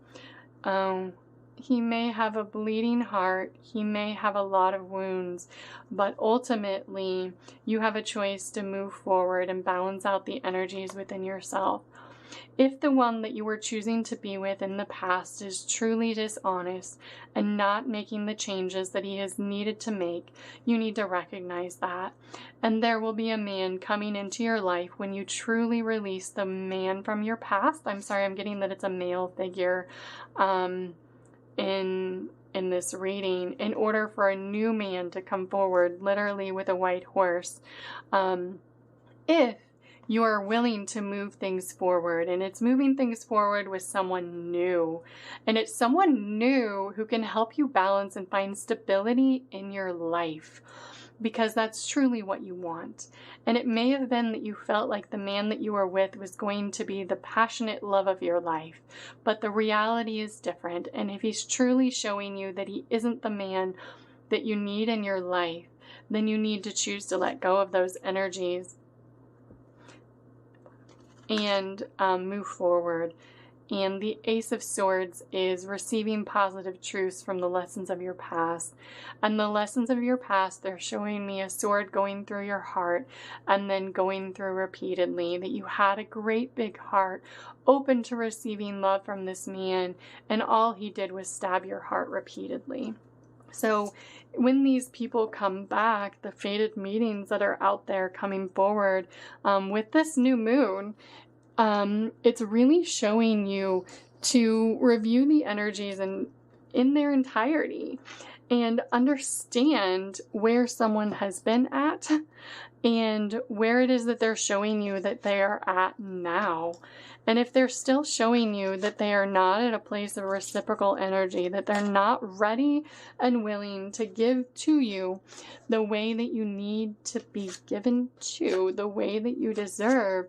He may have a bleeding heart. He may have a lot of wounds, but ultimately you have a choice to move forward and balance out the energies within yourself. If the one that you were choosing to be with in the past is truly dishonest and not making the changes that he has needed to make, you need to recognize that. And there will be a man coming into your life when you truly release the man from your past. I'm sorry, I'm getting that it's a male figure. In this reading, in order for a new man to come forward, literally with a white horse. If you are willing to move things forward, and it's moving things forward with someone new, and it's someone new who can help you balance and find stability in your life, because that's truly what you want. And it may have been that you felt like the man that you were with was going to be the passionate love of your life, but the reality is different. And if he's truly showing you that he isn't the man that you need in your life, then you need to choose to let go of those energies and move forward. And the Ace of Swords is receiving positive truths from the lessons of your past. And the lessons of your past, they're showing me a sword going through your heart and then going through repeatedly. That you had a great big heart open to receiving love from this man, and all he did was stab your heart repeatedly. So when these people come back, the fated meetings that are out there coming forward with this new moon, it's really showing you to review the energies in their entirety and understand where someone has been at and where it is that they're showing you that they are at now. And if they're still showing you that they are not at a place of reciprocal energy, that they're not ready and willing to give to you the way that you need to be given to, the way that you deserve,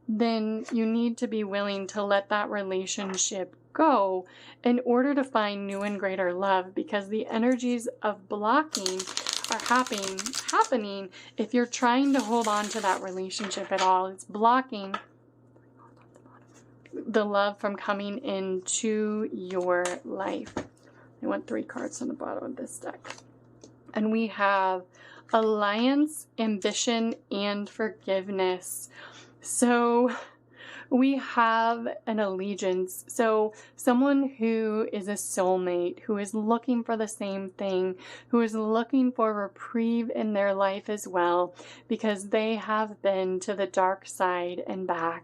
then you need to be willing to let that relationship go in order to find new and greater love, because the energies of blocking are happening if you're trying to hold on to that relationship at all. It's blocking the love from coming into your life. I want 3 cards on the bottom of this deck. And we have alliance, ambition, and forgiveness. So we have an allegiance. So someone who is a soulmate, who is looking for the same thing, who is looking for reprieve in their life as well, because they have been to the dark side and back.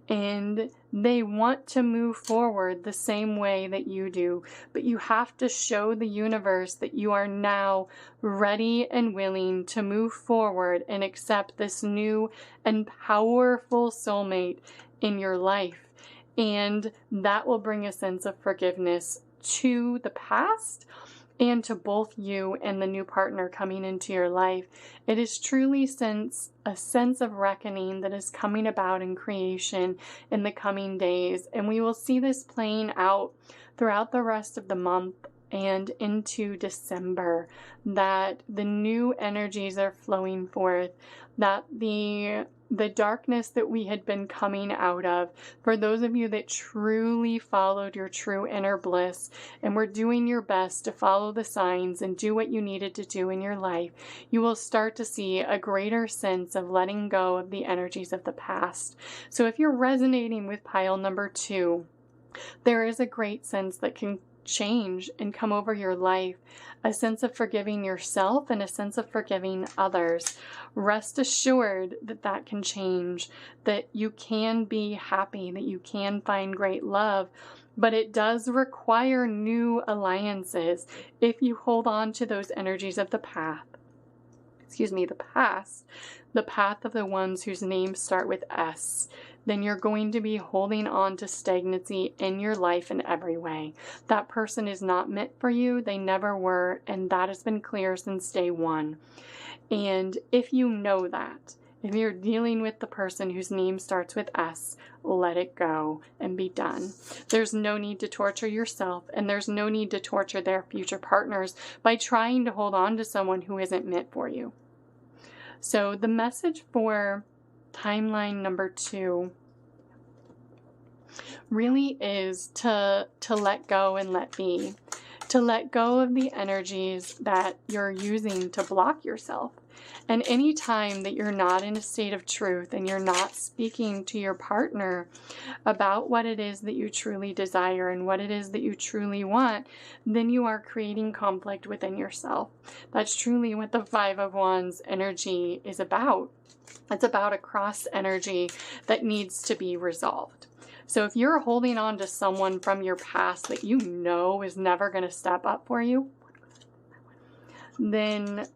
And they want to move forward the same way that you do. But you have to show the universe that you are now ready and willing to move forward and accept this new and powerful soulmate in your life. And that will bring a sense of forgiveness to the past and to both you and the new partner coming into your life. It is truly a sense of reckoning that is coming about in creation in the coming days. And we will see this playing out throughout the rest of the month and into December, that the new energies are flowing forth, that the darkness that we had been coming out of, for those of you that truly followed your true inner bliss and were doing your best to follow the signs and do what you needed to do in your life, you will start to see a greater sense of letting go of the energies of the past. So if you're resonating with pile number 2, there is a great sense that can change and come over your life, a sense of forgiving yourself and a sense of forgiving others. Rest assured that that can change, that you can be happy, that you can find great love, but it does require new alliances if you hold on to those energies of the past, the path of the ones whose names start with S, then you're going to be holding on to stagnancy in your life in every way. That person is not meant for you. They never were, and that has been clear since day one. And if you know that, if you're dealing with the person whose name starts with S, let it go and be done. There's no need to torture yourself, and there's no need to torture their future partners by trying to hold on to someone who isn't meant for you. So the message for timeline number 2 really is to let go and let be, to let go of the energies that you're using to block yourself. And any time that you're not in a state of truth and you're not speaking to your partner about what it is that you truly desire and what it is that you truly want, then you are creating conflict within yourself. That's truly what the 5 of Wands energy is about. It's about a cross energy that needs to be resolved. So if you're holding on to someone from your past that you know is never going to step up for you, then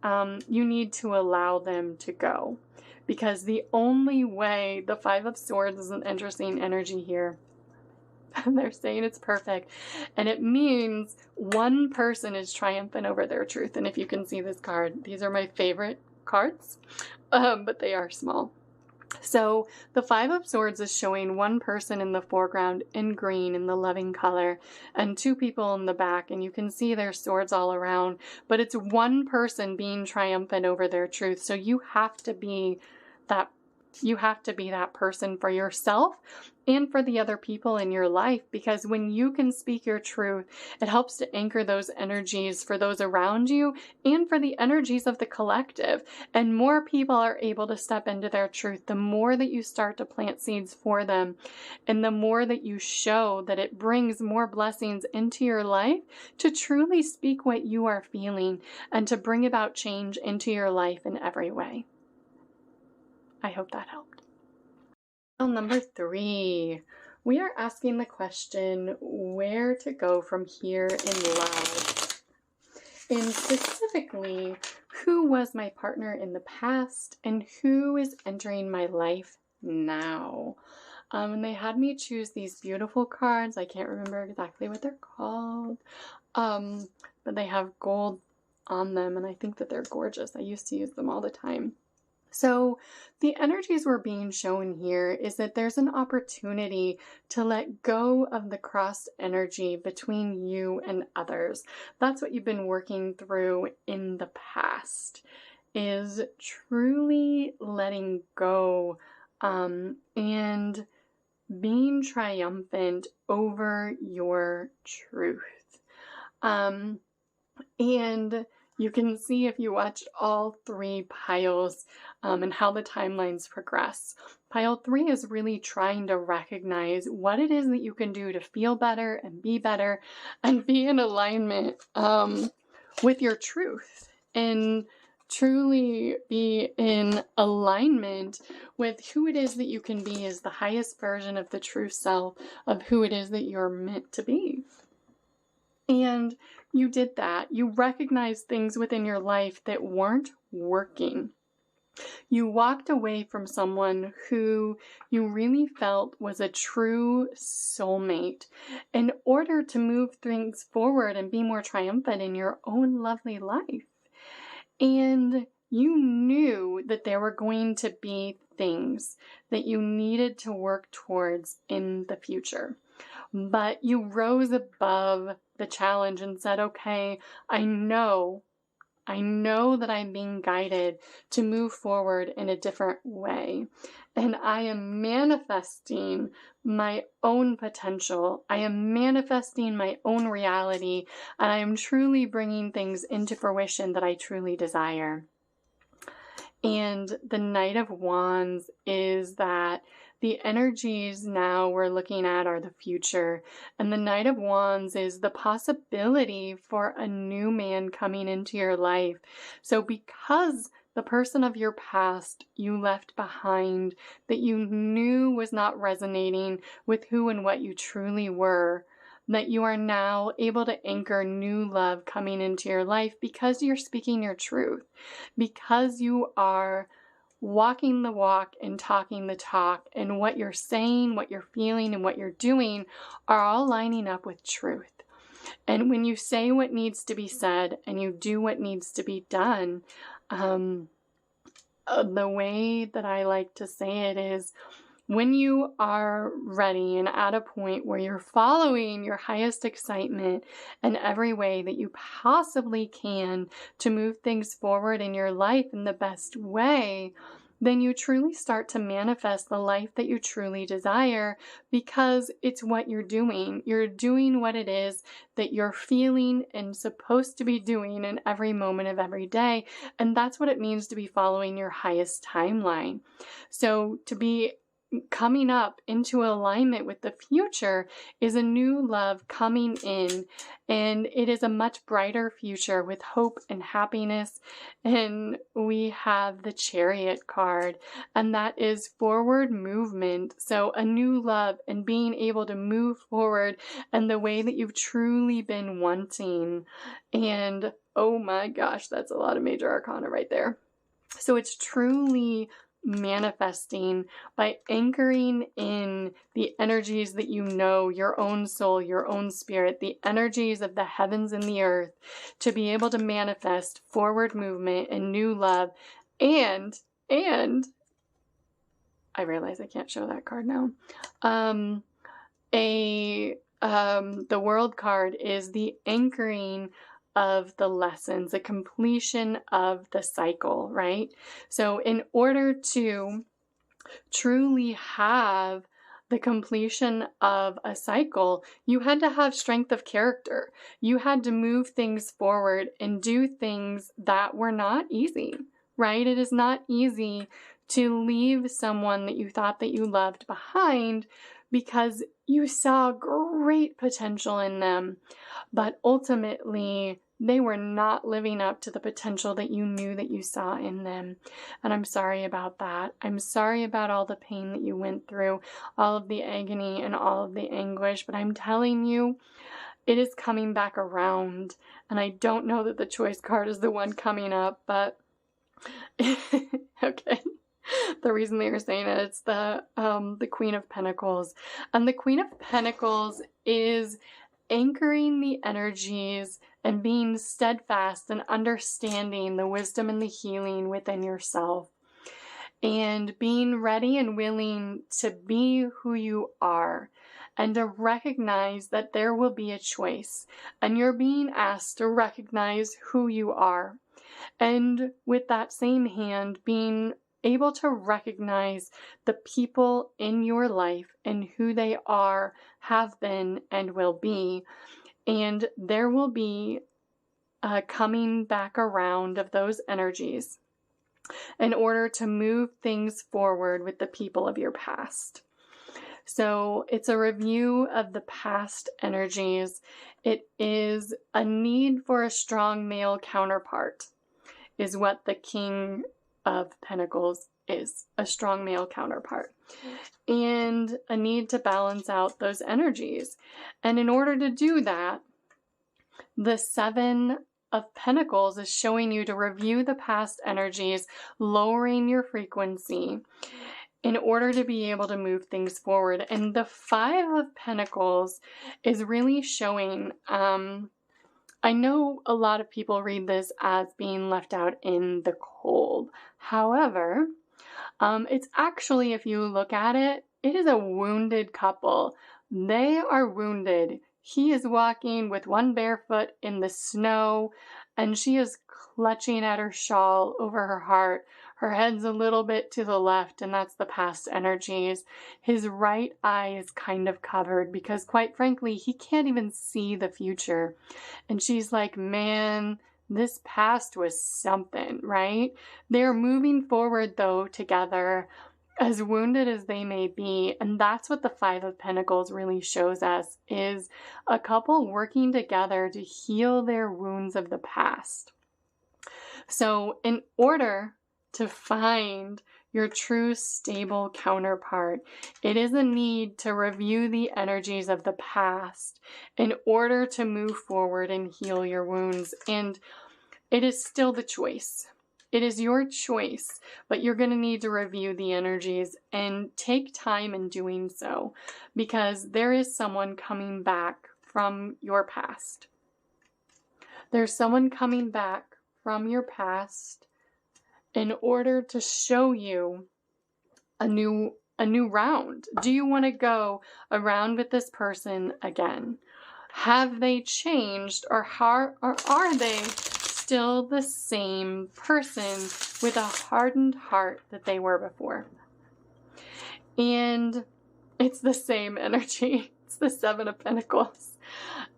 you need to allow them to go. Because the only way, the 5 of Swords is an interesting energy here. They're saying it's perfect. And it means one person is triumphant over their truth. And if you can see this card, these are my favorite cards, but they are small. So the 5 of Swords is showing one person in the foreground in green in the loving color and 2 people in the back, and you can see their swords all around, but it's one person being triumphant over their truth. So you have to be that You have to be that person for yourself and for the other people in your life, because when you can speak your truth, it helps to anchor those energies for those around you and for the energies of the collective. And more people are able to step into their truth, the more that you start to plant seeds for them, and the more that you show that it brings more blessings into your life to truly speak what you are feeling and to bring about change into your life in every way. I hope that helped. Number 3, we are asking the question, where to go from here in love? And specifically, who was my partner in the past and who is entering my life now? And they had me choose these beautiful cards. I can't remember exactly what they're called, but they have gold on them, and I think that they're gorgeous. I used to use them all the time. So the energies we're being shown here is that there's an opportunity to let go of the cross energy between you and others. That's what you've been working through in the past, is truly letting go and being triumphant over your truth. And you can see if you watch all 3 piles and how the timelines progress. Pile 3 is really trying to recognize what it is that you can do to feel better and be in alignment with your truth and truly be in alignment with who it is that you can be as the highest version of the true self of who it is that you're meant to be. And you did that. You recognized things within your life that weren't working. You walked away from someone who you really felt was a true soulmate in order to move things forward and be more triumphant in your own lovely life. And you knew that there were going to be things that you needed to work towards in the future. But you rose above the challenge and said, okay, I know that I'm being guided to move forward in a different way. And I am manifesting my own potential. I am manifesting my own reality. And I am truly bringing things into fruition that I truly desire. And the Knight of Wands is that the energies now we're looking at are the future. And the Knight of Wands is the possibility for a new man coming into your life. So because the person of your past you left behind that you knew was not resonating with who and what you truly were, that you are now able to anchor new love coming into your life because you're speaking your truth, because you are walking the walk and talking the talk, and what you're saying, what you're feeling, and what you're doing are all lining up with truth. And when you say what needs to be said and you do what needs to be done, the way that I like to say it is, when you are ready and at a point where you're following your highest excitement in every way that you possibly can to move things forward in your life in the best way, then you truly start to manifest the life that you truly desire, because it's what you're doing. You're doing what it is that you're feeling and supposed to be doing in every moment of every day. And that's what it means to be following your highest timeline. So to be coming up into alignment with the future is a new love coming in, and it is a much brighter future with hope and happiness. And we have the Chariot card, and that is forward movement. So a new love and being able to move forward in the way that you've truly been wanting. And oh my gosh, that's a lot of major arcana right there. So it's truly manifesting by anchoring in the energies that you know, your own soul, your own spirit, the energies of the heavens and the earth, to be able to manifest forward movement and new love. And I realize I can't show that card now. The World card is the anchoring of the lessons, the completion of the cycle, right? So in order to truly have the completion of a cycle, you had to have strength of character. You had to move things forward and do things that were not easy, right? It is not easy to leave someone that you thought that you loved behind because you saw great potential in them, but ultimately they were not living up to the potential that you knew that you saw in them. And I'm sorry about that. I'm sorry about all the pain that you went through, all of the agony and all of the anguish, but I'm telling you, it is coming back around. And I don't know that the choice card is the one coming up, but okay. The reason they were saying it, it's the Queen of Pentacles. And the Queen of Pentacles is anchoring the energies and being steadfast and understanding the wisdom and the healing within yourself. And being ready and willing to be who you are. And to recognize that there will be a choice. And you're being asked to recognize who you are. And with that same hand, being able to recognize the people in your life and who they are, have been, and will be. And there will be a coming back around of those energies in order to move things forward with the people of your past. So it's a review of the past energies. It is a need for a strong male counterpart, is what the King of Pentacles is, a strong male counterpart, and a need to balance out those energies. And in order to do that, the Seven of Pentacles is showing you to review the past energies, lowering your frequency in order to be able to move things forward. And the Five of Pentacles is really showing, I know a lot of people read this as being left out in the cold. However, it's actually, if you look at it, it is a wounded couple. They are wounded. He is walking with one bare foot in the snow, and she is clutching at her shawl over her heart. Her head's a little bit to the left, and that's the past energies. His right eye is kind of covered because, quite frankly, he can't even see the future. And she's like, man, this past was something, right? They're moving forward, though, together, as wounded as they may be. And that's what the Five of Pentacles really shows us, is a couple working together to heal their wounds of the past. So in order to find your true stable counterpart, it is a need to review the energies of the past in order to move forward and heal your wounds. And it is still the choice. It is your choice, but you're going to need to review the energies and take time in doing so, because there is someone coming back from your past. There's someone coming back from your past in order to show you a new round. Do you want to go around with this person again? Have they changed, or are they still the same person with a hardened heart that they were before? And it's the same energy. It's the Seven of Pentacles.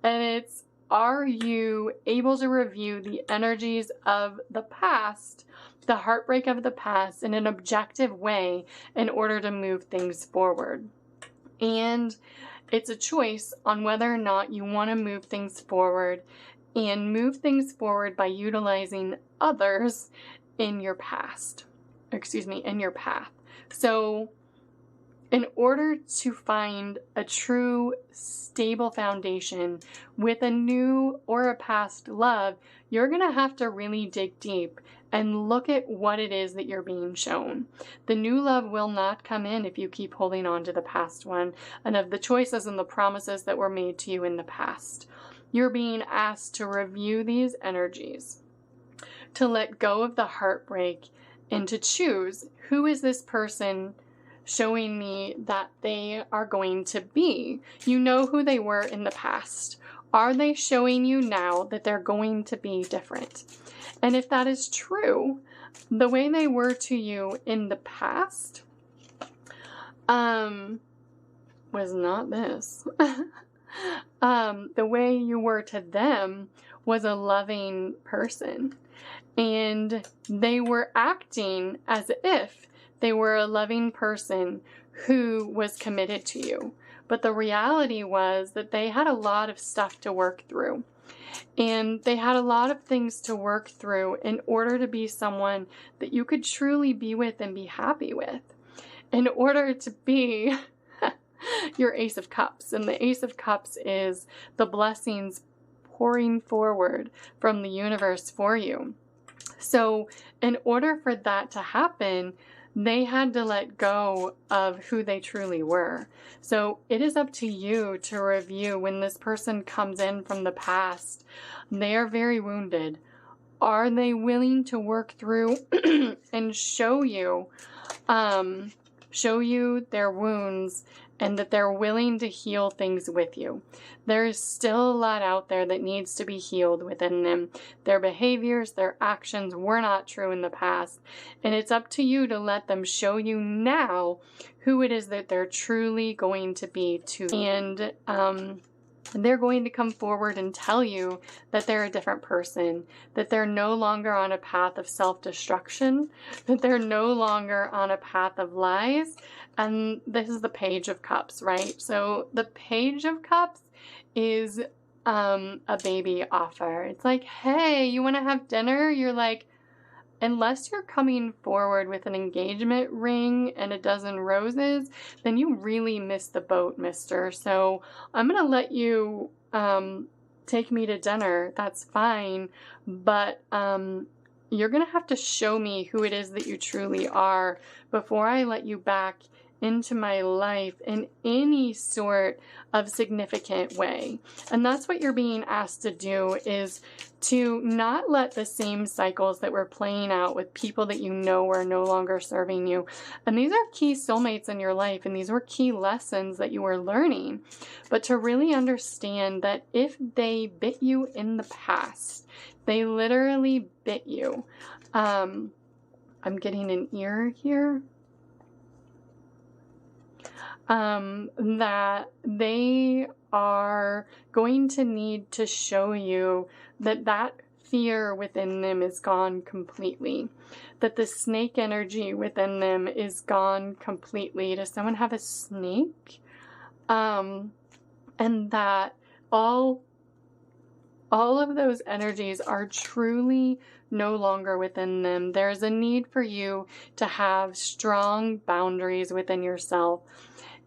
And it's, are you able to review the energies of the past, the heartbreak of the past, in an objective way in order to move things forward? And it's a choice on whether or not you want to move things forward, and move things forward by utilizing others in your past. In your path. So in order to find a true stable foundation with a new or a past love, you're going to have to really dig deep and look at what it is that you're being shown. The new love will not come in if you keep holding on to the past one and of the choices and the promises that were made to you in the past. You're being asked to review these energies, to let go of the heartbreak, and to choose, who is this person showing me that they are going to be? You know who they were in the past. Are they showing you now that they're going to be different? And if that is true, the way they were to you in the past was not this. The way you were to them was a loving person. And they were acting as if they were a loving person who was committed to you. But the reality was that they had a lot of stuff to work through. And they had a lot of things to work through in order to be someone that you could truly be with and be happy with. In order to be your Ace of Cups. And the Ace of Cups is the blessings pouring forward from the universe for you. So in order for that to happen, they had to let go of who they truly were. So it is up to you to review when this person comes in from the past. They are very wounded. Are they willing to work through and show you their wounds, and that they're willing to heal things with you? There is still a lot out there that needs to be healed within them. Their behaviors, their actions were not true in the past. And it's up to you to let them show you now who it is that they're truly going to be to you. And they're going to come forward and tell you that they're a different person, that they're no longer on a path of self-destruction, that they're no longer on a path of lies. And this is the Page of Cups, right? So the Page of Cups is a baby offer. It's like, hey, you want to have dinner? You're like, unless you're coming forward with an engagement ring and a dozen roses, then you really missed the boat, mister. So I'm going to let you take me to dinner. That's fine. But you're going to have to show me who it is that you truly are before I let you back into my life in any sort of significant way. And that's what you're being asked to do, is to not let the same cycles that were playing out with people that you know are no longer serving you. And these are key soulmates in your life, and these were key lessons that you were learning. But to really understand that if they bit you in the past, they literally bit you. I'm getting an ear here. That they are going to need to show you that that fear within them is gone completely. That the snake energy within them is gone completely. Does someone have a snake? And that all of those energies are truly no longer within them. There's a need for you to have strong boundaries within yourself,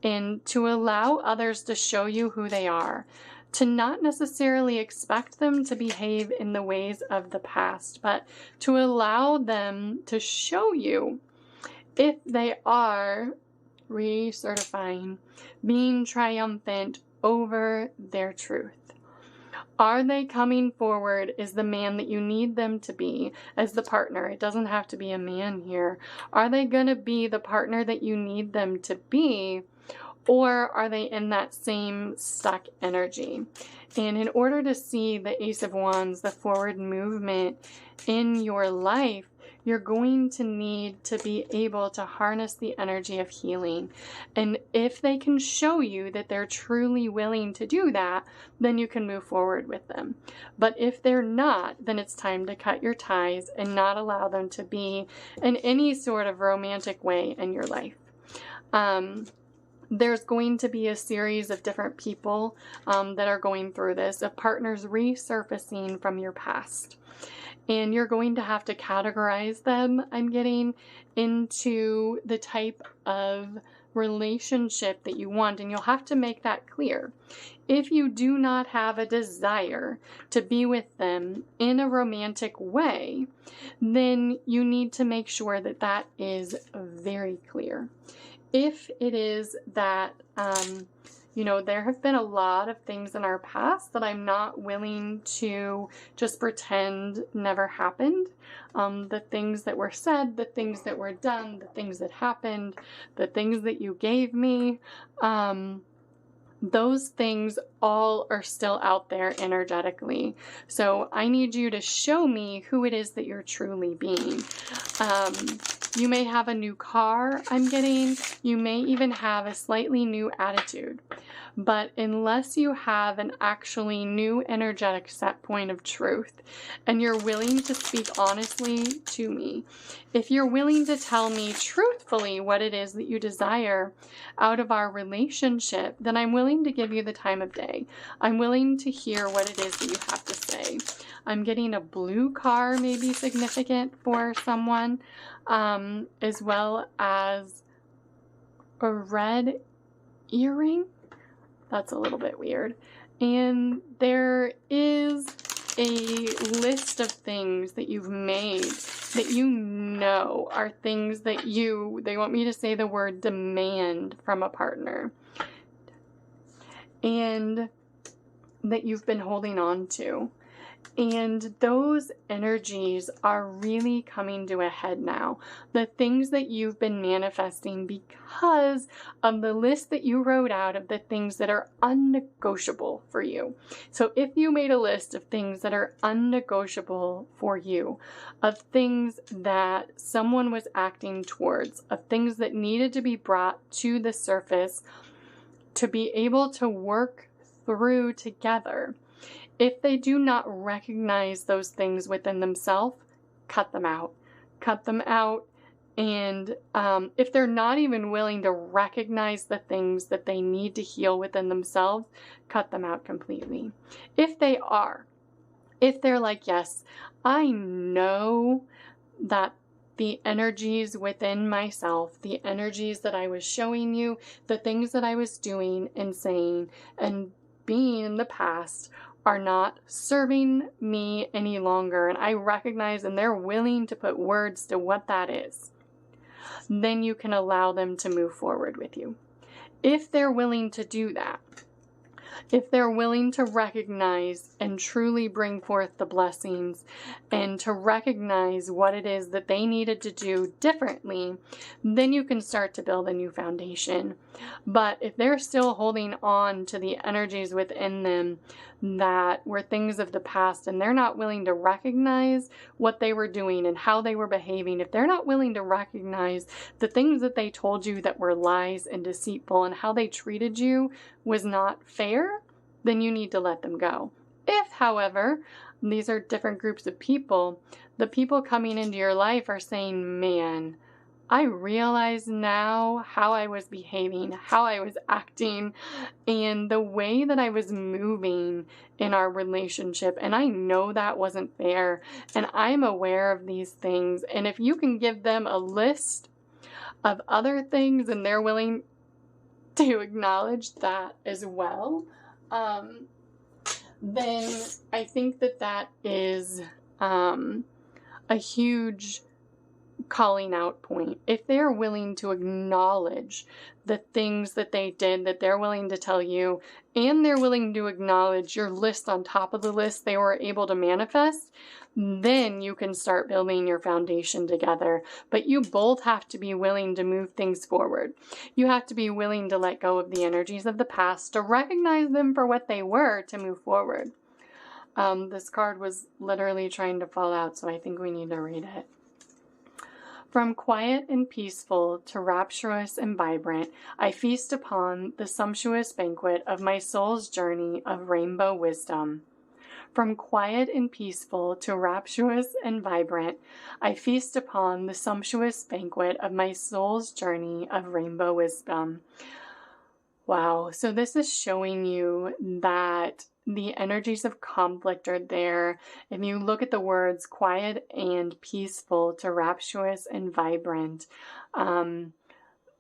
and to allow others to show you who they are, to not necessarily expect them to behave in the ways of the past, but to allow them to show you if they are recertifying, being triumphant over their truth. Are they coming forward as the man that you need them to be, as the partner? It doesn't have to be a man here. Are they going to be the partner that you need them to be? Or are they in that same stuck energy? And in order to see the Ace of Wands, the forward movement in your life, you're going to need to be able to harness the energy of healing. And if they can show you that they're truly willing to do that, then you can move forward with them. But if they're not, then it's time to cut your ties and not allow them to be in any sort of romantic way in your life. There's going to be a series of different people that are going through this, of partners resurfacing from your past. And you're going to have to categorize them, I'm getting, into the type of relationship that you want. And you'll have to make that clear. If you do not have a desire to be with them in a romantic way, then you need to make sure that that is very clear. If it is that, there have been a lot of things in our past that I'm not willing to just pretend never happened. The things that were said, the things that were done, the things that happened, the things that you gave me, those things all are still out there energetically. So I need you to show me who it is that you're truly being. You may have a new car, I'm getting. You may even have a slightly new attitude. But unless you have an actually new energetic set point of truth, and you're willing to speak honestly to me, if you're willing to tell me truthfully what it is that you desire out of our relationship, then I'm willing to give you the time of day. I'm willing to hear what it is that you have to say. I'm getting a blue car, maybe significant for someone, as well as a red earring. That's a little bit weird. And there is a list of things that you've made that you know are things that they want me to say the word demand from a partner. And that you've been holding on to. And those energies are really coming to a head now. The things that you've been manifesting because of the list that you wrote out of the things that are unnegotiable for you. So if you made a list of things that are unnegotiable for you, of things that someone was acting towards, of things that needed to be brought to the surface to be able to work through together, if they do not recognize those things within themselves, cut them out. Cut them out. And if they're not even willing to recognize the things that they need to heal within themselves, cut them out completely. If they are, if they're like, yes, I know that the energies within myself, the energies that I was showing you, the things that I was doing and saying and being in the past are not serving me any longer, and I recognize and they're willing to put words to what that is, then you can allow them to move forward with you. If they're willing to do that, if they're willing to recognize and truly bring forth the blessings and to recognize what it is that they needed to do differently, then you can start to build a new foundation. But if they're still holding on to the energies within them that were things of the past, and they're not willing to recognize what they were doing and how they were behaving, if they're not willing to recognize the things that they told you that were lies and deceitful and how they treated you was not fair, then you need to let them go. If, however, these are different groups of people, the people coming into your life are saying, man, I realize now how I was behaving, how I was acting, and the way that I was moving in our relationship. And I know that wasn't fair. And I'm aware of these things. And if you can give them a list of other things and they're willing to acknowledge that as well, then I think that is a huge calling out point. If they're willing to acknowledge the things that they did, that they're willing to tell you, and they're willing to acknowledge your list on top of the list they were able to manifest, then you can start building your foundation together. But you both have to be willing to move things forward. You have to be willing to let go of the energies of the past, to recognize them for what they were, to move forward. This card was literally trying to fall out, so I think we need to read it. From quiet and peaceful to rapturous and vibrant, I feast upon the sumptuous banquet of my soul's journey of rainbow wisdom. From quiet and peaceful to rapturous and vibrant, I feast upon the sumptuous banquet of my soul's journey of rainbow wisdom. Wow, so this is showing you that the energies of conflict are there. If you look at the words quiet and peaceful to rapturous and vibrant,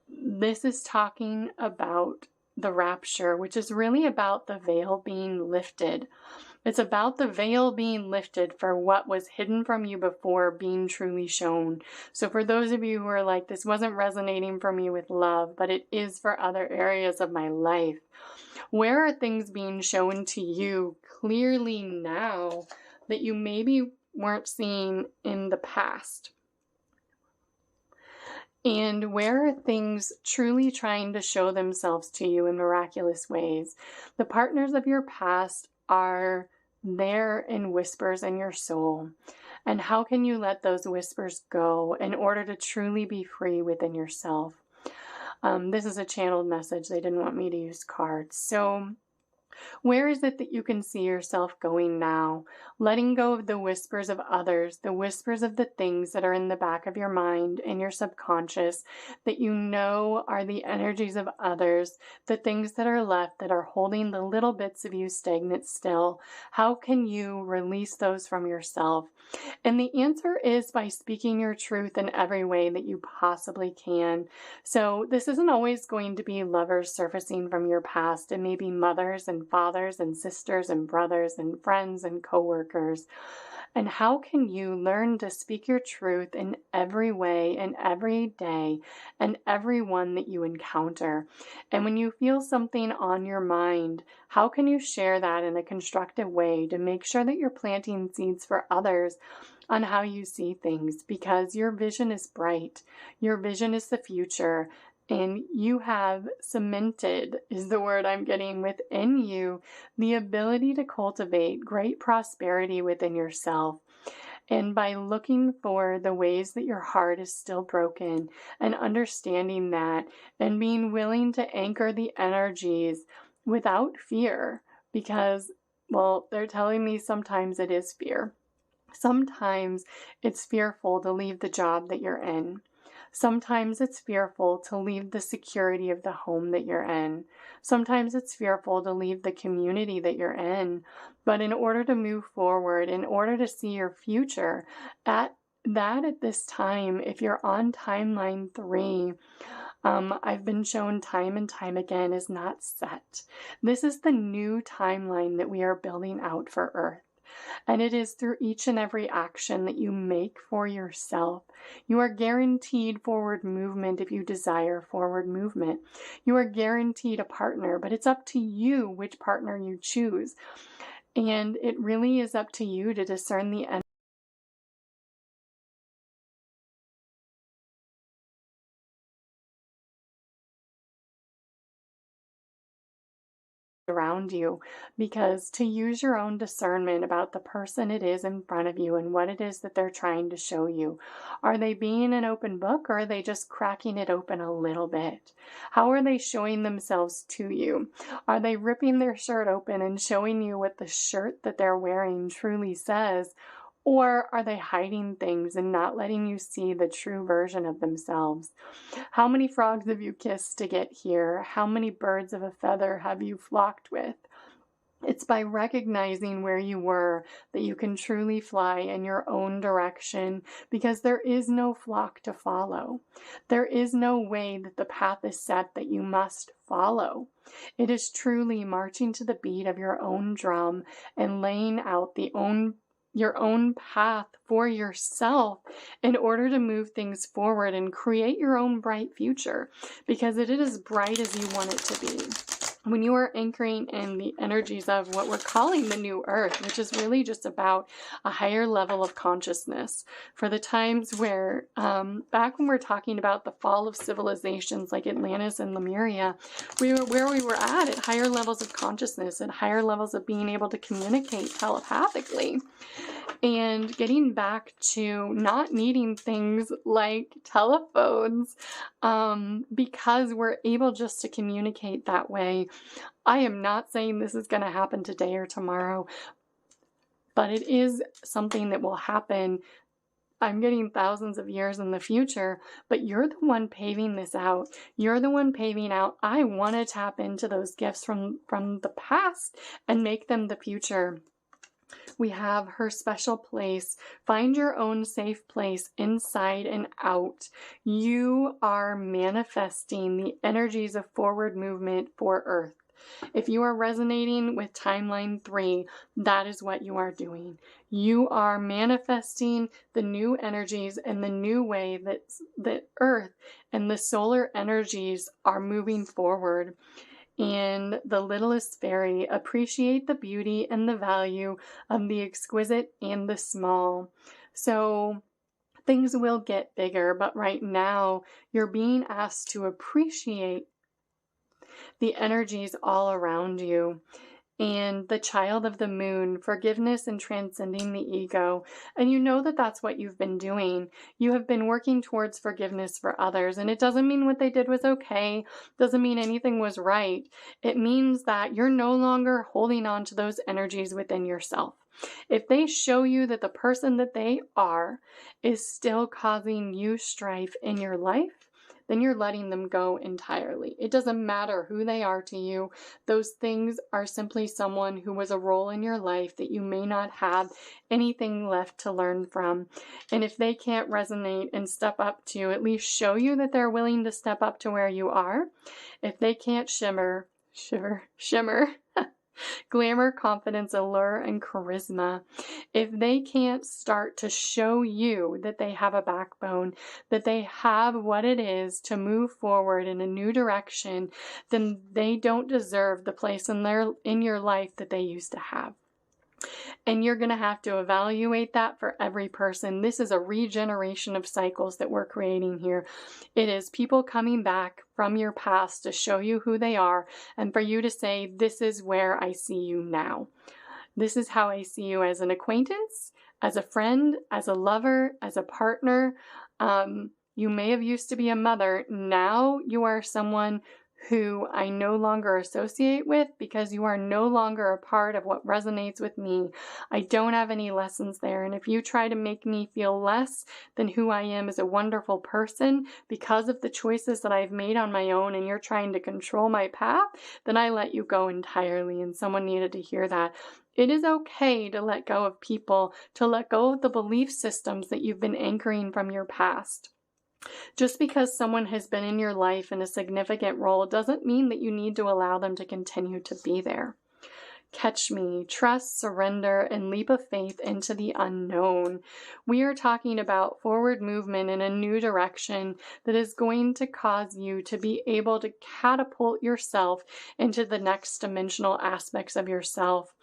this is talking about the rapture, which is really about the veil being lifted. It's about the veil being lifted for what was hidden from you before being truly shown. So for those of you who are like, this wasn't resonating for me with love, but it is for other areas of my life, where are things being shown to you clearly now that you maybe weren't seeing in the past? And where are things truly trying to show themselves to you in miraculous ways? The partners of your past are there in whispers in your soul. And how can you let those whispers go in order to truly be free within yourself? This is a channeled message. They didn't want me to use cards. So where is it that you can see yourself going now? Letting go of the whispers of others, the whispers of the things that are in the back of your mind and your subconscious that you know are the energies of others, the things that are left that are holding the little bits of you stagnant still. How can you release those from yourself? And the answer is by speaking your truth in every way that you possibly can. So this isn't always going to be lovers surfacing from your past. It may be mothers and fathers and sisters and brothers and friends and coworkers. And how can you learn to speak your truth in every way and every day and everyone that you encounter? And when you feel something on your mind, how can you share that in a constructive way to make sure that you're planting seeds for others on how you see things? Because your vision is bright. Your vision is the future. And you have cemented, is the word I'm getting, within you, the ability to cultivate great prosperity within yourself. And by looking for the ways that your heart is still broken and understanding that and being willing to anchor the energies without fear, because, well, they're telling me sometimes it is fear. Sometimes it's fearful to leave the job that you're in. Sometimes it's fearful to leave the security of the home that you're in. Sometimes it's fearful to leave the community that you're in. But in order to move forward, in order to see your future, at this time, if you're on timeline 3, I've been shown time and time again is not set. This is the new timeline that we are building out for Earth. And it is through each and every action that you make for yourself. You are guaranteed forward movement if you desire forward movement. You are guaranteed a partner, but it's up to you which partner you choose. And it really is up to you to discern the energy around you, because to use your own discernment about the person it is in front of you and what it is that they're trying to show you. Are they being an open book, or are they just cracking it open a little bit? How are they showing themselves to you? Are they ripping their shirt open and showing you what the shirt that they're wearing truly says? Or are they hiding things and not letting you see the true version of themselves? How many frogs have you kissed to get here? How many birds of a feather have you flocked with? It's by recognizing where you were that you can truly fly in your own direction, because there is no flock to follow. There is no way that the path is set that you must follow. It is truly marching to the beat of your own drum and laying out your own path for yourself in order to move things forward and create your own bright future, because it is as bright as you want it to be. When you are anchoring in the energies of what we're calling the new earth, which is really just about a higher level of consciousness. For the times where, back when we're talking about the fall of civilizations like Atlantis and Lemuria, where we were at higher levels of consciousness and higher levels of being able to communicate telepathically. And getting back to not needing things like telephones, because we're able just to communicate that way. I am not saying this is going to happen today or tomorrow, but it is something that will happen. I'm getting thousands of years in the future, but you're the one paving this out. You're the one paving out, I want to tap into those gifts from the past and make them the future. We have her special place. Find your own safe place inside and out. You are manifesting the energies of forward movement for Earth. If you are resonating with timeline 3, that is what you are doing. You are manifesting the new energies and the new way that Earth and the solar energies are moving forward. And the littlest fairy, appreciate the beauty and the value of the exquisite and the small. So Things will get bigger, but right now you're being asked to appreciate the energies all around you. And the child of the moon, forgiveness and transcending the ego. And you know that that's what you've been doing. You have been working towards forgiveness for others. And it doesn't mean what they did was okay. Doesn't mean anything was right. It means that you're no longer holding on to those energies within yourself. If they show you that the person that they are is still causing you strife in your life, then you're letting them go entirely. It doesn't matter who they are to you. Those things are simply someone who was a role in your life that you may not have anything left to learn from. And if they can't resonate and step up to at least show you that they're willing to step up to where you are, if they can't shimmer, glamour, confidence, allure, and charisma, if they can't start to show you that they have a backbone, that they have what it is to move forward in a new direction, then they don't deserve the place in your life that they used to have. And you're going to have to evaluate that for every person. This is a regeneration of cycles that we're creating here. It is people coming back from your past to show you who they are and for you to say, this is where I see you now. This is how I see you as an acquaintance, as a friend, as a lover, as a partner. You may have used to be a mother. Now you are someone who I no longer associate with because you are no longer a part of what resonates with me. I don't have any lessons there. And if you try to make me feel less than who I am as a wonderful person because of the choices that I've made on my own and you're trying to control my path, then I let you go entirely. And someone needed to hear that. It is okay to let go of people, to let go of the belief systems that you've been anchoring from your past. Just because someone has been in your life in a significant role doesn't mean that you need to allow them to continue to be there. Catch me, trust, surrender, and leap of faith into the unknown. We are talking about forward movement in a new direction that is going to cause you to be able to catapult yourself into the next dimensional aspects of yourself.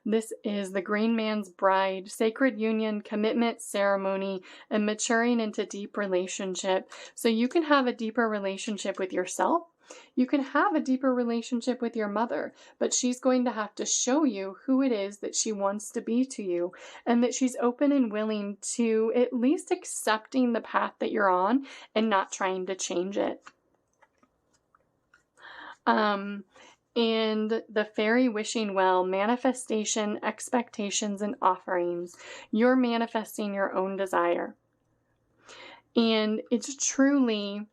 This is the Green Man's Bride, sacred union, commitment, ceremony, and maturing into deep relationship. So you can have a deeper relationship with yourself. You can have a deeper relationship with your mother, but she's going to have to show you who it is that she wants to be to you, and that she's open and willing to at least accepting the path that you're on and not trying to change it. And the fairy wishing well, manifestation, expectations, and offerings. You're manifesting your own desire. And it's truly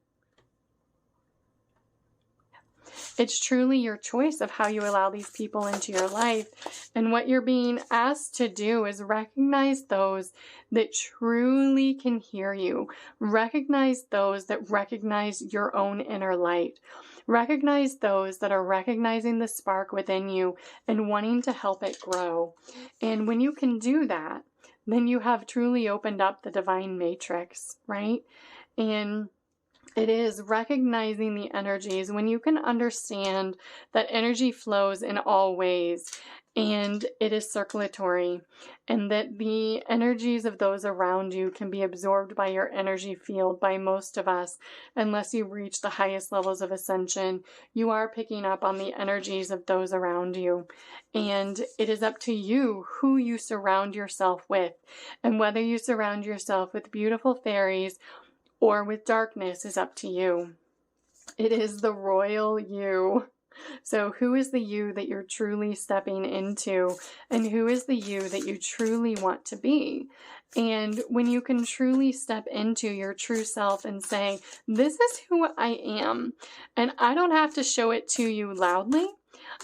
your choice of how you allow these people into your life. And what you're being asked to do is recognize those that truly can hear you. Recognize those that recognize your own inner light. Recognize those that are recognizing the spark within you and wanting to help it grow. And when you can do that, then you have truly opened up the divine matrix, right? And it is recognizing the energies when you can understand that energy flows in all ways and it is circulatory, and that the energies of those around you can be absorbed by your energy field, by most of us, unless you reach the highest levels of ascension. You are picking up on the energies of those around you, and it is up to you who you surround yourself with, and whether you surround yourself with beautiful fairies or with darkness is up to you. It is the royal you. So who is the you that you're truly stepping into, and who is the you that you truly want to be? And when you can truly step into your true self and say, this is who I am, and I don't have to show it to you loudly,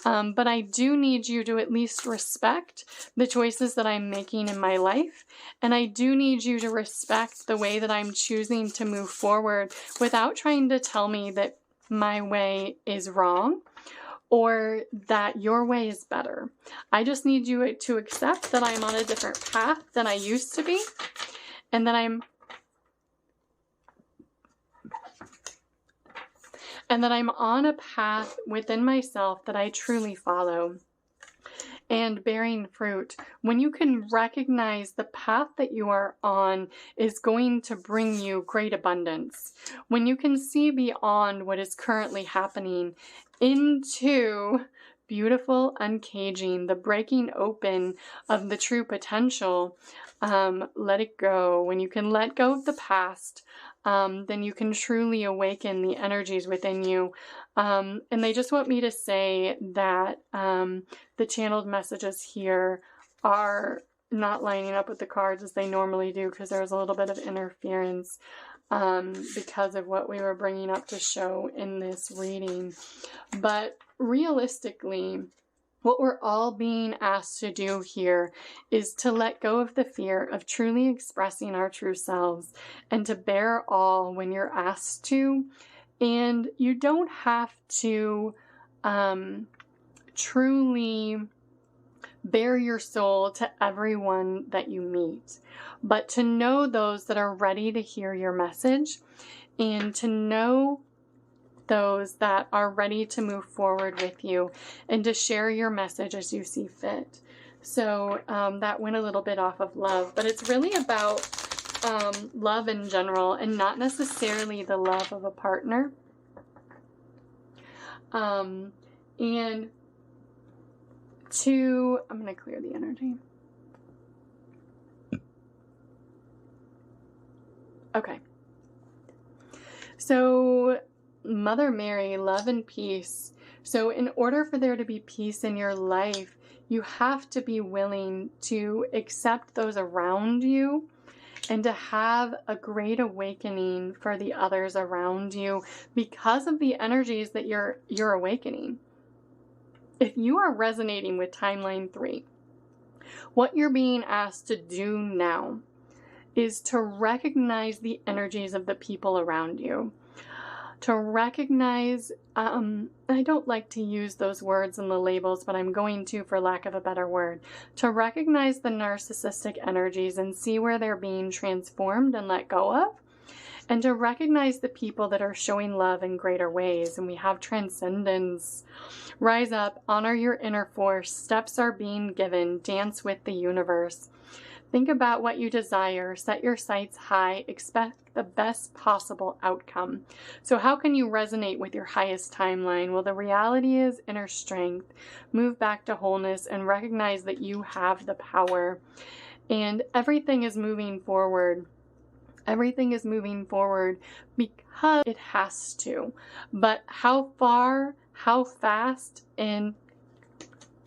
but I do need you to at least respect the choices that I'm making in my life. And I do need you to respect the way that I'm choosing to move forward without trying to tell me that my way is wrong or that your way is better. I just need you to accept that I'm on a different path than I used to be, and that I'm on a path within myself that I truly follow. and bearing fruit, when you can recognize the path that you are on is going to bring you great abundance, when you can see beyond what is currently happening into beautiful uncaging, the breaking open of the true potential, let it go. When you can let go of the past, then you can truly awaken the energies within you. And they just want me to say that the channeled messages here are not lining up with the cards as they normally do, because there was a little bit of interference because of what we were bringing up to show in this reading. But realistically, what we're all being asked to do here is to let go of the fear of truly expressing our true selves and to bear all when you're asked to. And you don't have to truly bare your soul to everyone that you meet, but to know those that are ready to hear your message and to know those that are ready to move forward with you and to share your message as you see fit. So that went a little bit off of love, but it's really about love in general and not necessarily the love of a partner. And I'm going to clear the energy. Okay. So Mother Mary, love and peace. So in order for there to be peace in your life, you have to be willing to accept those around you and to have a great awakening for the others around you because of the energies that you're awakening. If you are resonating with timeline 3, what you're being asked to do now is to recognize the energies of the people around you. To recognize, I don't like to use those words and the labels, but I'm going to for lack of a better word. To recognize the narcissistic energies and see where they're being transformed and let go of. And to recognize the people that are showing love in greater ways. And we have transcendence. Rise up, honor your inner force. Steps are being given. Dance with the universe. Think about what you desire. Set your sights high. Expect the best possible outcome. So how can you resonate with your highest timeline? Well, the reality is inner strength. Move back to wholeness and recognize that you have the power. And everything is moving forward. Everything is moving forward because it has to. But how far, how fast, and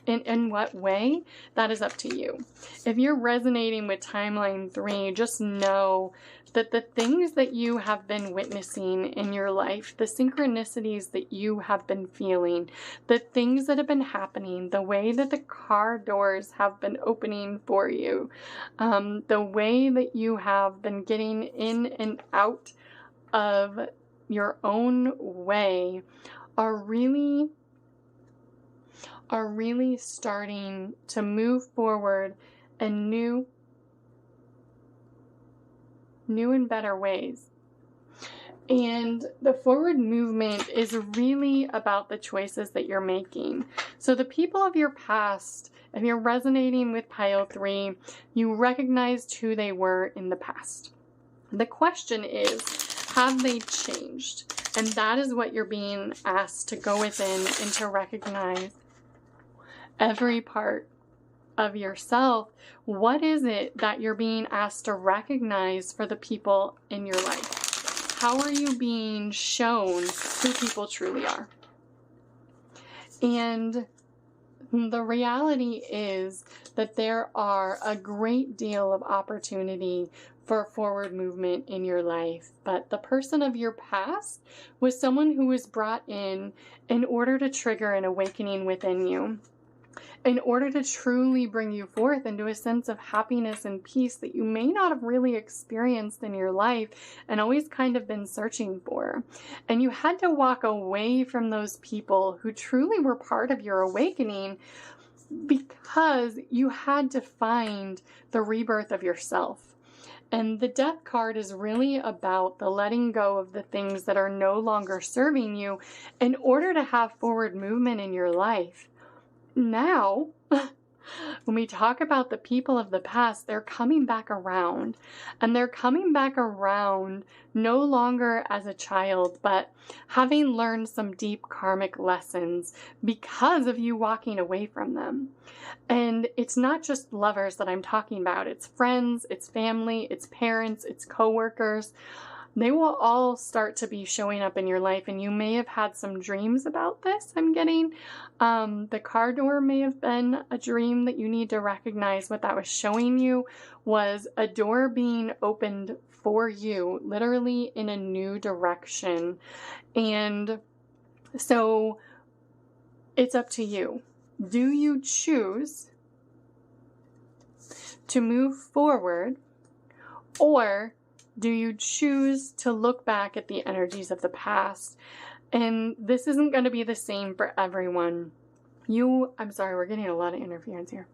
in what way, that is up to you. If you're resonating with timeline 3, just know that the things that you have been witnessing in your life, the synchronicities that you have been feeling, the things that have been happening, the way that the car doors have been opening for you, the way that you have been getting in and out of your own way are really starting to move forward in new and better ways. And the forward movement is really about the choices that you're making. So the people of your past, if you're resonating with pile 3, you recognized who they were in the past. The question is, have they changed? And that is what you're being asked to go within and to recognize every part of yourself. What is it that you're being asked to recognize for the people in your life? How are you being shown who people truly are? And the reality is that there are a great deal of opportunity for forward movement in your life. But the person of your past was someone who was brought in order to trigger an awakening within you, in order to truly bring you forth into a sense of happiness and peace that you may not have really experienced in your life and always kind of been searching for. And you had to walk away from those people who truly were part of your awakening because you had to find the rebirth of yourself. And the Death card is really about the letting go of the things that are no longer serving you in order to have forward movement in your life. Now, When we talk about the people of the past, they're coming back around. And they're coming back around no longer as a child, but having learned some deep karmic lessons because of you walking away from them. And it's not just lovers that I'm talking about. It's friends, it's family, it's parents, it's coworkers. They will all start to be showing up in your life, and you may have had some dreams about this, I'm getting. The car door may have been a dream that you need to recognize. What that was showing you was a door being opened for you, literally in a new direction. And so it's up to you. Do you choose to move forward, or do you choose to look back at the energies of the past? And this isn't going to be the same for everyone. I'm sorry, we're getting a lot of interference here.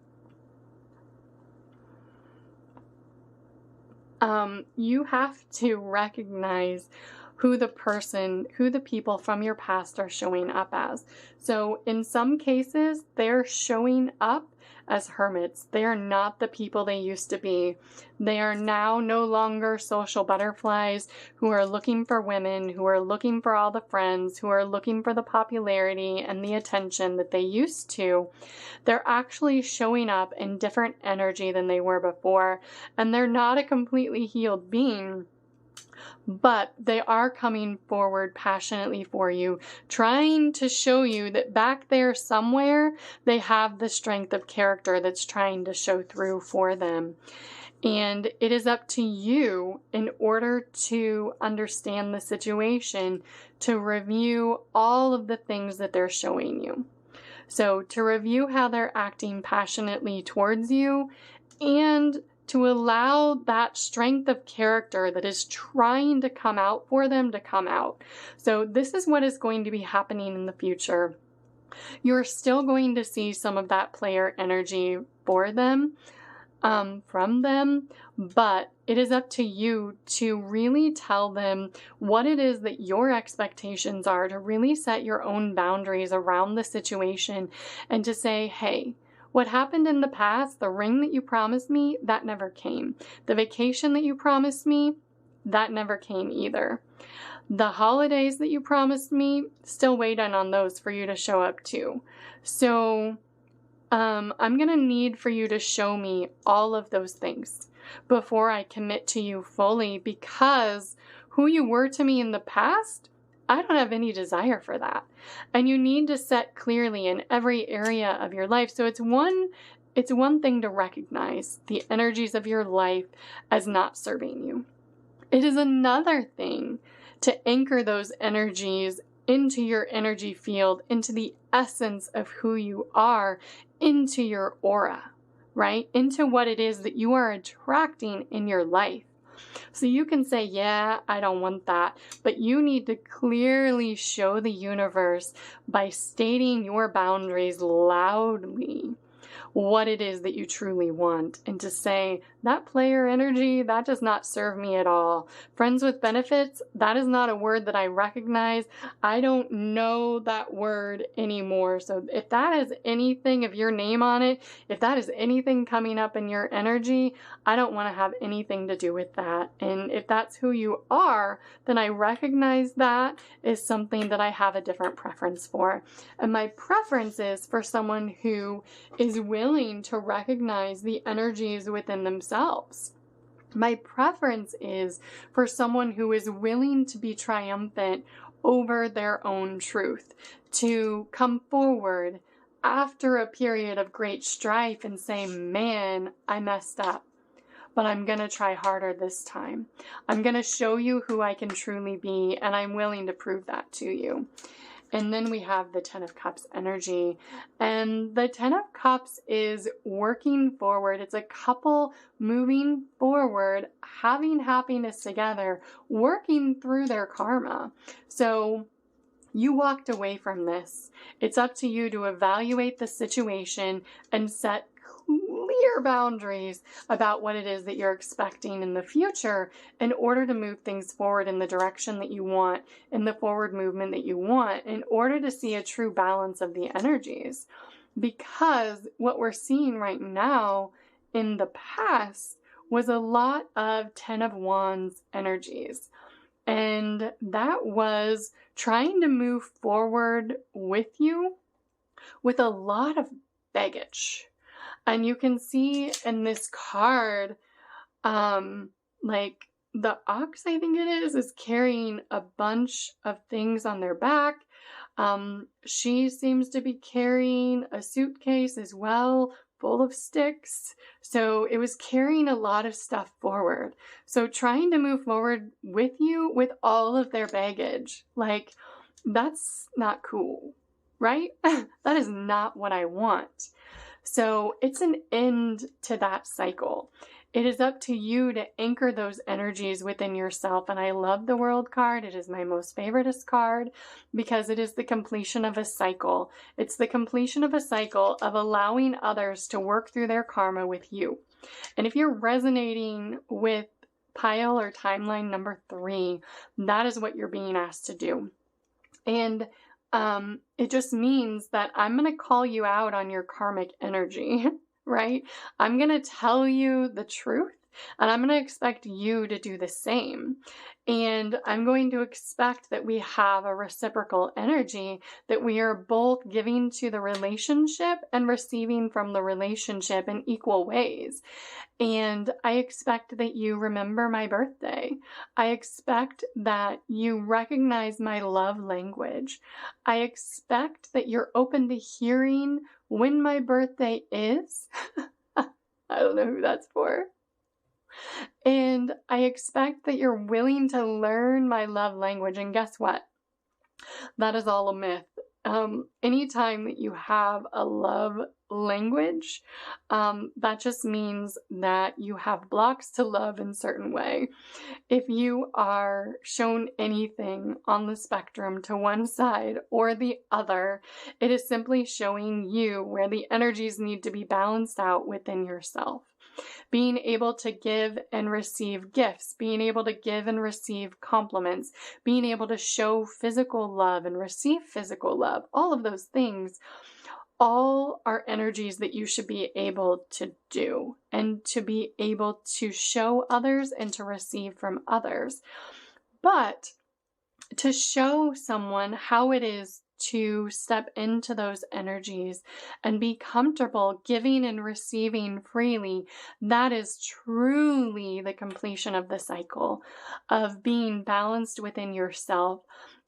You have to recognize who the people from your past are showing up as. So in some cases, they're showing up as hermits. They are not the people they used to be. They are now no longer social butterflies who are looking for women, who are looking for all the friends, who are looking for the popularity and the attention that they used to. They're actually showing up in different energy than they were before, and they're not a completely healed being. But they are coming forward passionately for you, trying to show you that back there somewhere, they have the strength of character that's trying to show through for them. And it is up to you, in order to understand the situation, to review all of the things that they're showing you. So to review how they're acting passionately towards you, and to allow that strength of character that is trying to come out for them to come out. So this is what is going to be happening in the future. You're still going to see some of that player energy for them, from them, but it is up to you to really tell them what it is that your expectations are, to really set your own boundaries around the situation, and to say, hey, what happened in the past, the ring that you promised me, that never came. The vacation that you promised me, that never came either. The holidays that you promised me, still waiting on those for you to show up to. So I'm going to need for you to show me all of those things before I commit to you fully, because who you were to me in the past, I don't have any desire for that. And you need to set clearly in every area of your life. So it's one thing to recognize the energies of your life as not serving you. It is another thing to anchor those energies into your energy field, into the essence of who you are, into your aura, right? Into what it is that you are attracting in your life. So you can say, yeah, I don't want that, but you need to clearly show the universe by stating your boundaries loudly what it is that you truly want, and to say, that player energy, that does not serve me at all. Friends with benefits, that is not a word that I recognize. I don't know that word anymore. So if that has anything of your name on it, if that is anything coming up in your energy, I don't want to have anything to do with that. And if that's who you are, then I recognize that is something that I have a different preference for. And my preference is for someone who is willing to recognize the energies within themselves. My preference is for someone who is willing to be triumphant over their own truth, to come forward after a period of great strife and say, man, I messed up, but I'm going to try harder this time. I'm going to show you who I can truly be, and I'm willing to prove that to you. And then we have the Ten of Cups energy. And the Ten of Cups is working forward. It's a couple moving forward, having happiness together, working through their karma. So you walked away from this. It's up to you to evaluate the situation and set clear boundaries about what it is that you're expecting in the future in order to move things forward in the direction that you want, in the forward movement that you want, in order to see a true balance of the energies. because what we're seeing right now in the past was a lot of 10 of Wands energies. And that was trying to move forward with you with a lot of baggage. And you can see in this card, like the ox, I think it is carrying a bunch of things on their back. She seems to be carrying a suitcase as well, full of sticks. So it was carrying a lot of stuff forward. So trying to move forward with you with all of their baggage, like, that's not cool, right? That is not what I want. So it's an end to that cycle. It is up to you to anchor those energies within yourself. And I love the World card. It is my most favoriteest card because it is the completion of a cycle. It's the completion of a cycle of allowing others to work through their karma with you. And if you're resonating with pile or timeline number 3, that is what you're being asked to do. And it just means that I'm going to call you out on your karmic energy, right? I'm going to tell you the truth, and I'm going to expect you to do the same. And I'm going to expect that we have a reciprocal energy, that we are both giving to the relationship and receiving from the relationship in equal ways. And I expect that you remember my birthday. I expect that you recognize my love language. I expect that you're open to hearing when my birthday is. I don't know who that's for. And I expect that you're willing to learn my love language. And guess what? That is all a myth. Anytime that you have a love language, that just means that you have blocks to love in a certain way. If you are shown anything on the spectrum to one side or the other, it is simply showing you where the energies need to be balanced out within yourself. Being able to give and receive gifts, being able to give and receive compliments, being able to show physical love and receive physical love, all of those things, all are energies that you should be able to do and to be able to show others and to receive from others. But to show someone how it is to step into those energies and be comfortable giving and receiving freely, that is truly the completion of the cycle of being balanced within yourself,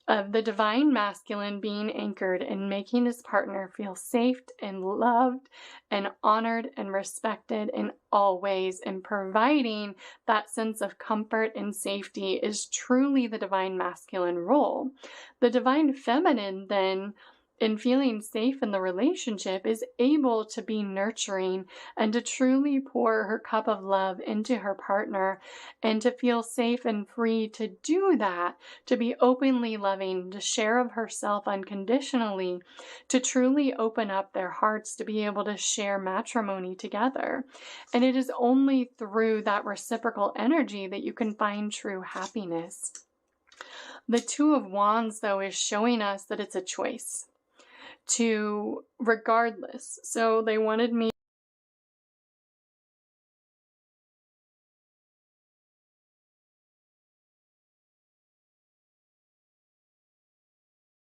of the divine masculine being anchored and making his partner feel safe and loved and honored and respected in all ways, and providing that sense of comfort and safety is truly the divine masculine role. The divine feminine then, in feeling safe in the relationship, is able to be nurturing and to truly pour her cup of love into her partner and to feel safe and free to do that, to be openly loving, to share of herself unconditionally, to truly open up their hearts, to be able to share matrimony together. And it is only through that reciprocal energy that you can find true happiness. The Two of Wands, though, is showing us that it's a choice to regardless. So they wanted me